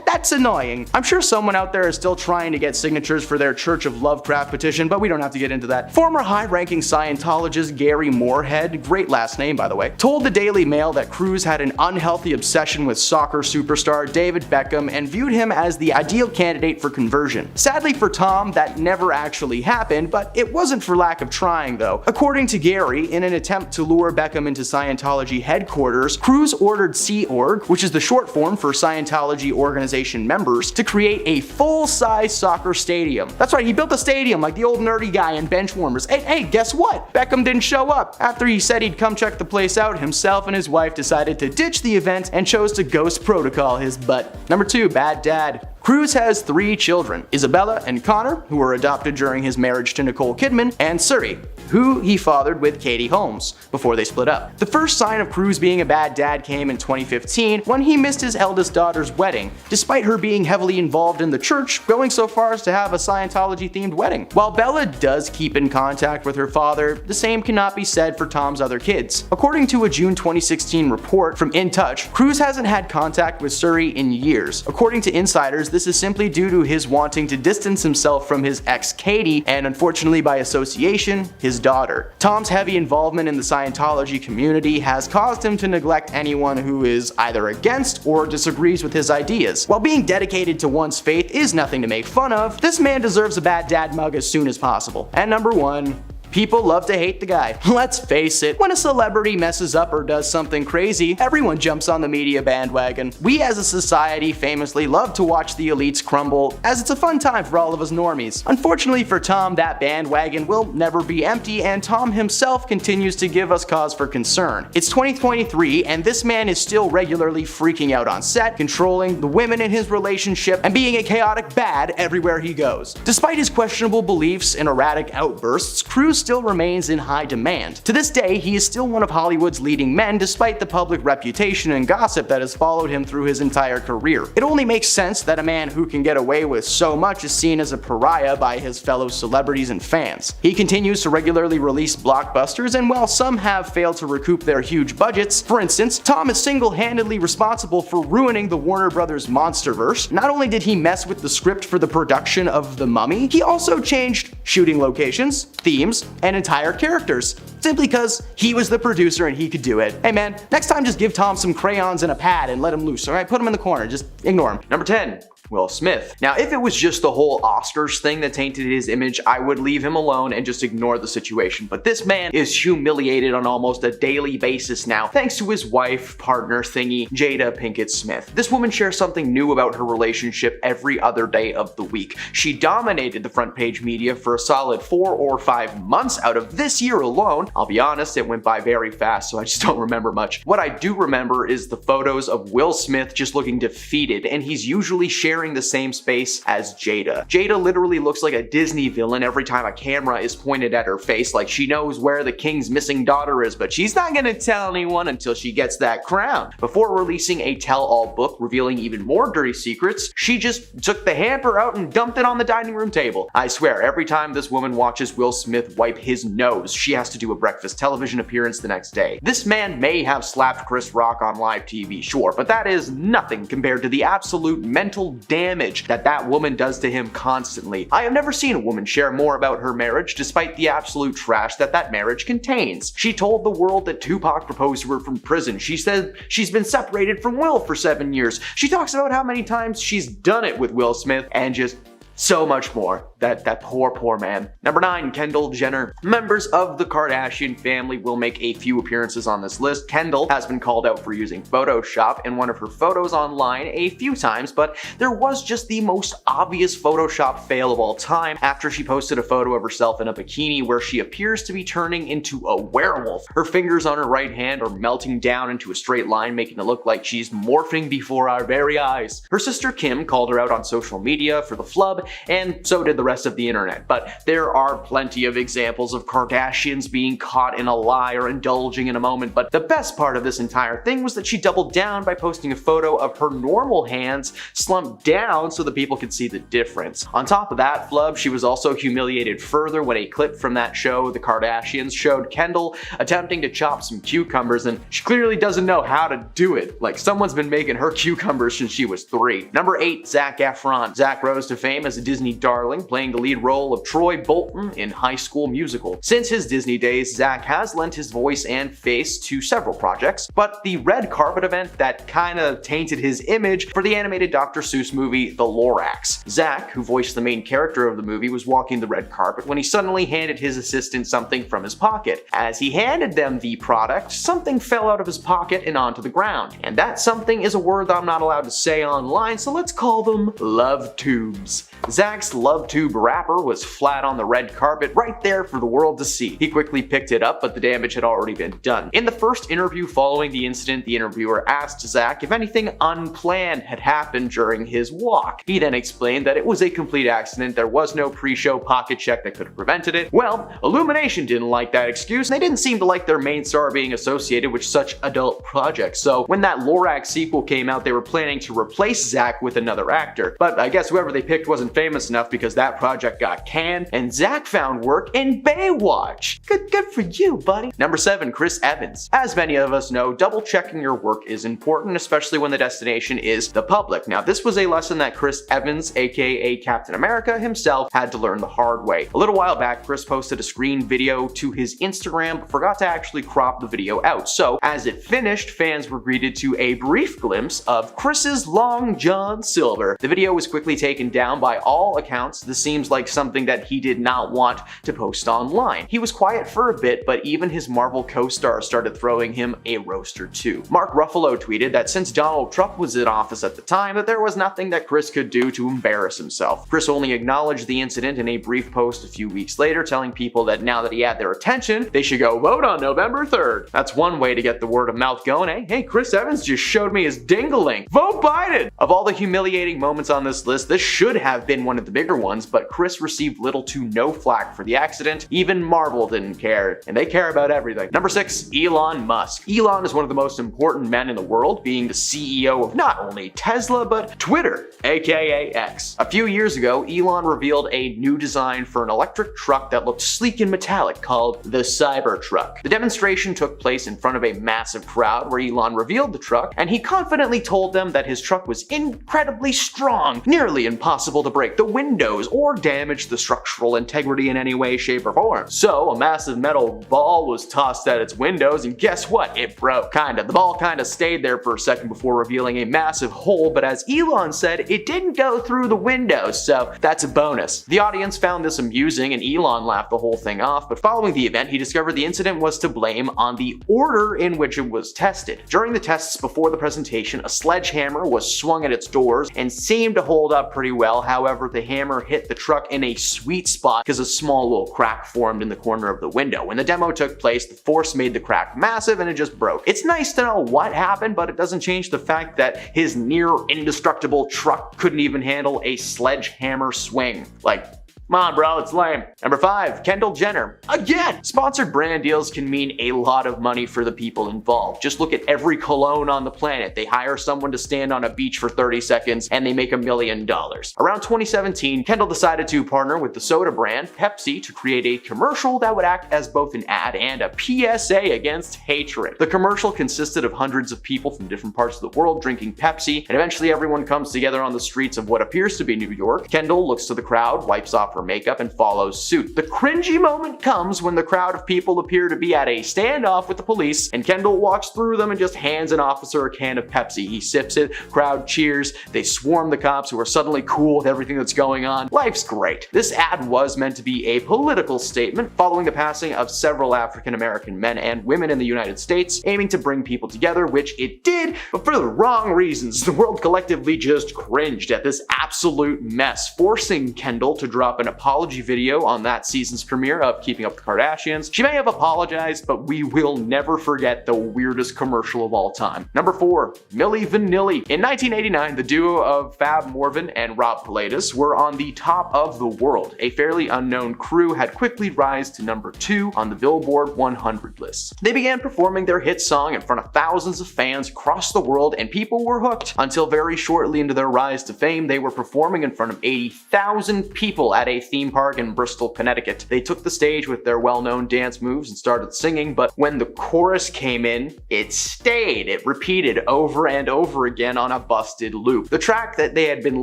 that's annoying. I'm sure someone out there is still trying to get signatures for their Church of Lovecraft petition, but we don't have to get into that. Former high-ranking Scientologist Gary Moorhead, great last name by the way, told the Daily Mail that Cruz had an unhealthy obsession with soccer superstar David Beckham and viewed him as the ideal candidate for conversion. Sadly for Tom, that never actually happened, but it wasn't for lack of trying though. According to Gary, in an attempt to lure Beckham into Scientology headquarters, Cruz ordered Sea Org, which is the short form for Scientology organization members, to create a full-size soccer stadium. That's right, he built a stadium like the old nerdy guy in Benchwarmers. Hey, guess what? Beckham didn't show up. After he said he'd come check the place out, himself and his wife decided to ditch the event and chose to ghost protocol his butt. Number 2, bad dad. Cruz has 3 children, Isabella and Connor, who were adopted during his marriage to Nicole Kidman, and Suri, who he fathered with Katie Holmes before they split up. The first sign of Cruz being a bad dad came in 2015 when he missed his eldest daughter's wedding, despite her being heavily involved in the church, going so far as to have a Scientology-themed wedding. While Bella does keep in contact with her father, the same cannot be said for Tom's other kids. According to a June 2016 report from In Touch, Cruz hasn't had contact with Suri in years. According to insiders, this is simply due to his wanting to distance himself from his ex Katie, and unfortunately by association, his daughter. Tom's heavy involvement in the Scientology community has caused him to neglect anyone who is either against or disagrees with his ideas. While being dedicated to one's faith is nothing to make fun of, this man deserves a bad dad mug as soon as possible. And number 1, people love to hate the guy. Let's face it, when a celebrity messes up or does something crazy, everyone jumps on the media bandwagon. We as a society famously love to watch the elites crumble, as it's a fun time for all of us normies. Unfortunately for Tom, that bandwagon will never be empty, and Tom himself continues to give us cause for concern. It's 2023, and this man is still regularly freaking out on set, controlling the women in his relationship, and being a chaotic bad everywhere he goes. Despite his questionable beliefs and erratic outbursts, Cruz still remains in high demand. To this day, he is still one of Hollywood's leading men despite the public reputation and gossip that has followed him through his entire career. It only makes sense that a man who can get away with so much is seen as a pariah by his fellow celebrities and fans. He continues to regularly release blockbusters, and while some have failed to recoup their huge budgets, for instance, Tom is single-handedly responsible for ruining the Warner Brothers Monsterverse. Not only did he mess with the script for the production of The Mummy, he also changed shooting locations, themes, and entire characters, simply because he was the producer and he could do it. Hey man, next time just give Tom some crayons and a pad and let him loose, alright? Put him in the corner, just ignore him. Number 10. Will Smith. Now, if it was just the whole Oscars thing that tainted his image, I would leave him alone and just ignore the situation. But this man is humiliated on almost a daily basis now, thanks to his wife, partner thingy, Jada Pinkett Smith. This woman shares something new about her relationship every other day of the week. She dominated the front page media for a solid 4 or 5 months out of this year alone. I'll be honest, it went by very fast, so I just don't remember much. What I do remember is the photos of Will Smith just looking defeated, and he's usually sharing the same space as Jada. Jada literally looks like a Disney villain every time a camera is pointed at her face, like she knows where the king's missing daughter is, but she's not gonna tell anyone until she gets that crown. Before releasing a tell-all book revealing even more dirty secrets, she just took the hamper out and dumped it on the dining room table. I swear, every time this woman watches Will Smith wipe his nose, she has to do a breakfast television appearance the next day. This man may have slapped Chris Rock on live TV, sure, but that is nothing compared to the absolute mental damage that that woman does to him constantly. I have never seen a woman share more about her marriage despite the absolute trash that that marriage contains. She told the world that Tupac proposed to her from prison. She said she's been separated from Will for 7 years. She talks about how many times she's done it with Will Smith and just so much more. That poor man. Number 9, Kendall Jenner. Members of the Kardashian family will make a few appearances on this list. Kendall has been called out for using Photoshop in one of her photos online a few times, but there was just the most obvious Photoshop fail of all time after she posted a photo of herself in a bikini where she appears to be turning into a werewolf. Her fingers on her right hand are melting down into a straight line, making it look like she's morphing before our very eyes. Her sister Kim called her out on social media for the flub, and so did the rest of the internet, but there are plenty of examples of Kardashians being caught in a lie or indulging in a moment. But the best part of this entire thing was that she doubled down by posting a photo of her normal hands slumped down so that people could see the difference. On top of that flub, she was also humiliated further when a clip from that show, The Kardashians, showed Kendall attempting to chop some cucumbers, and she clearly doesn't know how to do it. Like someone's been making her cucumbers since she was 3. Number 8, Zac Efron. Zac rose to fame as a Disney darling, playing the lead role of Troy Bolton in High School Musical. Since his Disney days, Zac has lent his voice and face to several projects, but the red carpet event that kinda tainted his image for the animated Dr. Seuss movie, The Lorax. Zac, who voiced the main character of the movie, was walking the red carpet when he suddenly handed his assistant something from his pocket. As he handed them the product, something fell out of his pocket and onto the ground. And that something is a word that I'm not allowed to say online, so let's call them love tubes. Zac's love tube wrapper was flat on the red carpet right there for the world to see. He quickly picked it up, but the damage had already been done. In the first interview following the incident, the interviewer asked Zac if anything unplanned had happened during his walk. He then explained that it was a complete accident, there was no pre-show pocket check that could have prevented it. Well, Illumination didn't like that excuse, and they didn't seem to like their main star being associated with such adult projects. So when that Lorax sequel came out, they were planning to replace Zac with another actor. But I guess whoever they picked wasn't famous enough because that project got canned, and Zac found work in Baywatch. Good for you, buddy. Number 7, Chris Evans. As many of us know, double checking your work is important, especially when the destination is the public. Now, this was a lesson that Chris Evans, aka Captain America himself, had to learn the hard way. A little while back, Chris posted a screen video to his Instagram, but forgot to actually crop the video out. So, as it finished, fans were greeted to a brief glimpse of Chris's Long John Silver. The video was quickly taken down by all accounts. This seems like something that he did not want to post online. He was quiet for a bit, but even his Marvel co-stars started throwing him a roaster too. Mark Ruffalo tweeted that since Donald Trump was in office at the time, that there was nothing that Chris could do to embarrass himself. Chris only acknowledged the incident in a brief post a few weeks later, telling people that now that he had their attention, they should go vote on November 3rd. That's one way to get the word of mouth going, Hey, Chris Evans just showed me his dingling. Vote Biden! Of all the humiliating moments on this list, this should have been one of the bigger ones, but Chris received little to no flack for the accident. Even Marvel didn't care, and they care about everything. Number 6, Elon Musk. Elon is one of the most important men in the world, being the CEO of not only Tesla, but Twitter, aka X. A few years ago, Elon revealed a new design for an electric truck that looked sleek and metallic called the Cybertruck. The demonstration took place in front of a massive crowd where Elon revealed the truck, and he confidently told them that his truck was incredibly strong, nearly impossible to break the windows or damage the structural integrity in any way, shape, or form. So a massive metal ball was tossed at its windows, and guess what? It broke. Kinda. The ball kinda stayed there for a second before revealing a massive hole, but as Elon said, it didn't go through the windows, so that's a bonus. The audience found this amusing, and Elon laughed the whole thing off, but following the event, he discovered the incident was to blame on the order in which it was tested. During the tests before the presentation, a sledgehammer was swung at its doors and seemed to hold up pretty well. However, the hammer hit the truck in a sweet spot because a small little crack formed in the corner of the window. When the demo took place, the force made the crack massive and it just broke. It's nice to know what happened, but it doesn't change the fact that his near indestructible truck couldn't even handle a sledgehammer swing. Like, come on, bro, it's lame. Number 5, Kendall Jenner. Again! Sponsored brand deals can mean a lot of money for the people involved. Just look at every cologne on the planet. They hire someone to stand on a beach for 30 seconds and they make $1 million. Around 2017, Kendall decided to partner with the soda brand Pepsi to create a commercial that would act as both an ad and a PSA against hatred. The commercial consisted of hundreds of people from different parts of the world drinking Pepsi, and eventually everyone comes together on the streets of what appears to be New York. Kendall looks to the crowd, wipes off her makeup, and follows suit. The cringy moment comes when the crowd of people appear to be at a standoff with the police, and Kendall walks through them and just hands an officer a can of Pepsi. He sips it, crowd cheers, they swarm the cops who are suddenly cool with everything that's going on. Life's great. This ad was meant to be a political statement following the passing of several African American men and women in the United States, aiming to bring people together, which it did, but for the wrong reasons. The world collectively just cringed at this absolute mess, forcing Kendall to drop an apology video on that season's premiere of Keeping Up with the Kardashians. She may have apologized, but we will never forget the weirdest commercial of all time. Number 4, Milli Vanilli. In 1989, the duo of Fab Morvan and Rob Pilatus were on the top of the world. A fairly unknown crew had quickly rise to number 2 on the Billboard 100 list. They began performing their hit song in front of thousands of fans across the world, and people were hooked until very shortly into their rise to fame, they were performing in front of 80,000 people at a theme park in Bristol, Connecticut. They took the stage with their well-known dance moves and started singing, but when the chorus came in, it stayed. It repeated over and over again on a busted loop. The track that they had been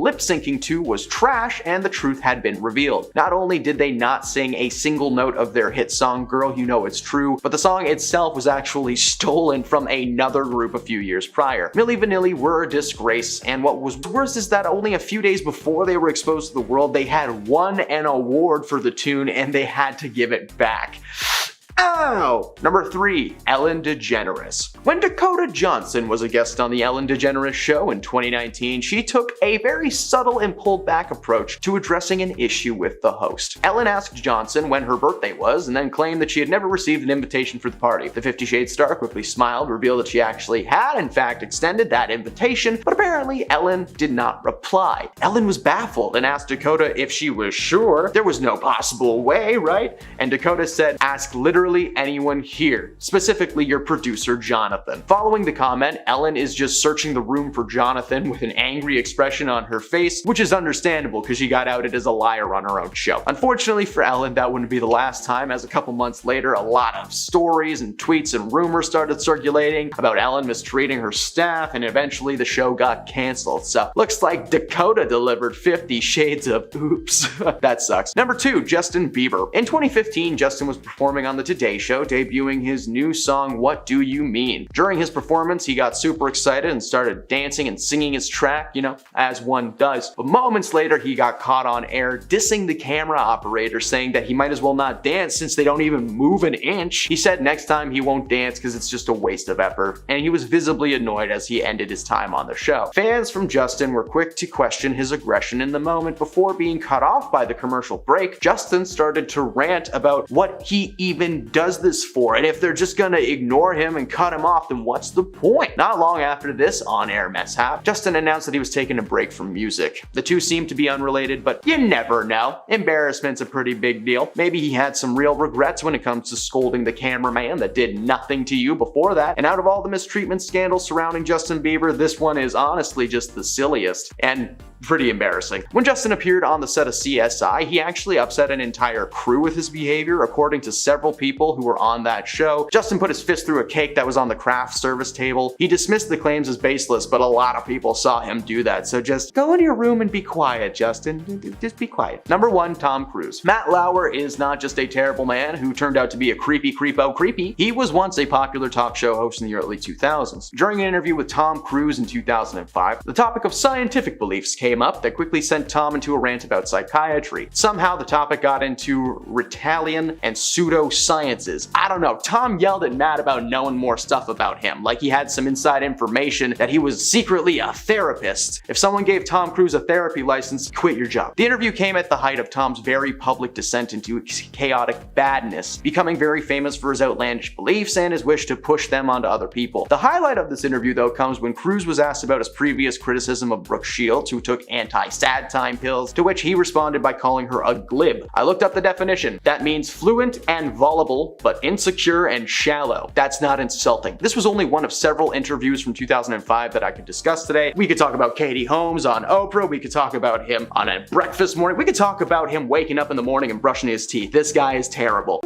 lip-syncing to was trash, and the truth had been revealed. Not only did they not sing a single note of their hit song, Girl You Know It's True, but the song itself was actually stolen from another group a few years prior. Milli Vanilli were a disgrace, and what was worse is that only a few days before they were exposed to the world, they had won an award for the tune and they had to give it back. Ow! Number 3, Ellen DeGeneres. When Dakota Johnson was a guest on the Ellen DeGeneres Show in 2019, she took a very subtle and pulled back approach to addressing an issue with the host. Ellen asked Johnson when her birthday was and then claimed that she had never received an invitation for the party. The 50 Shades star quickly smiled, revealed that she actually had in fact extended that invitation, but apparently Ellen did not reply. Ellen was baffled and asked Dakota if she was sure. There was no possible way, right? And Dakota said, ask literally anyone here, specifically your producer Jonathan. Following the comment, Ellen is just searching the room for Jonathan with an angry expression on her face, which is understandable because she got outed as a liar on her own show. Unfortunately for Ellen, that wouldn't be the last time, as a couple months later, a lot of stories and tweets and rumors started circulating about Ellen mistreating her staff, and eventually the show got canceled. So looks like Dakota delivered 50 Shades of oops. That sucks. Number 2, Justin Bieber. In 2015, Justin was performing on the Today Show, debuting his new song, What Do You Mean? During his performance, he got super excited and started dancing and singing his track, you know, as one does. But moments later, he got caught on air dissing the camera operator, saying that he might as well not dance since they don't even move an inch. He said next time he won't dance because it's just a waste of effort, and he was visibly annoyed as he ended his time on the show. Fans from Justin were quick to question his aggression in the moment. Before being cut off by the commercial break, Justin started to rant about what he even does this for, and if they're just gonna ignore him and cut him off, then what's the point? Not long after this on-air mishap, Justin announced that he was taking a break from music. The two seemed to be unrelated, but you never know. Embarrassment's a pretty big deal. Maybe he had some real regrets when it comes to scolding the cameraman that did nothing to you before that, and out of all the mistreatment scandals surrounding Justin Bieber, this one is honestly just the silliest. And pretty embarrassing. When Justin appeared on the set of CSI, he actually upset an entire crew with his behavior, according to several people who were on that show. Justin put his fist through a cake that was on the craft service table. He dismissed the claims as baseless, but a lot of people saw him do that, so just go into your room and be quiet, Justin. Just be quiet. Number 1, Tom Cruise. Matt Lauer is not just a terrible man who turned out to be a creepy. He was once a popular talk show host in the early 2000s. During an interview with Tom Cruise in 2005, the topic of scientific beliefs came up that quickly sent Tom into a rant about psychiatry. Somehow the topic got into Ritalian and pseudosciences. I don't know, Tom yelled at Matt about knowing more stuff about him, like he had some inside information that he was secretly a therapist. If someone gave Tom Cruise a therapy license, quit your job. The interview came at the height of Tom's very public descent into chaotic badness, becoming very famous for his outlandish beliefs and his wish to push them onto other people. The highlight of this interview, though, comes when Cruise was asked about his previous criticism of Brooke Shields, who took anti-sad time pills, to which he responded by calling her a glib. I looked up the definition. That means fluent and voluble, but insecure and shallow. That's not insulting. This was only one of several interviews from 2005 that I could discuss today. We could talk about Katie Holmes on Oprah. We could talk about him on a breakfast morning. We could talk about him waking up in the morning and brushing his teeth. This guy is terrible.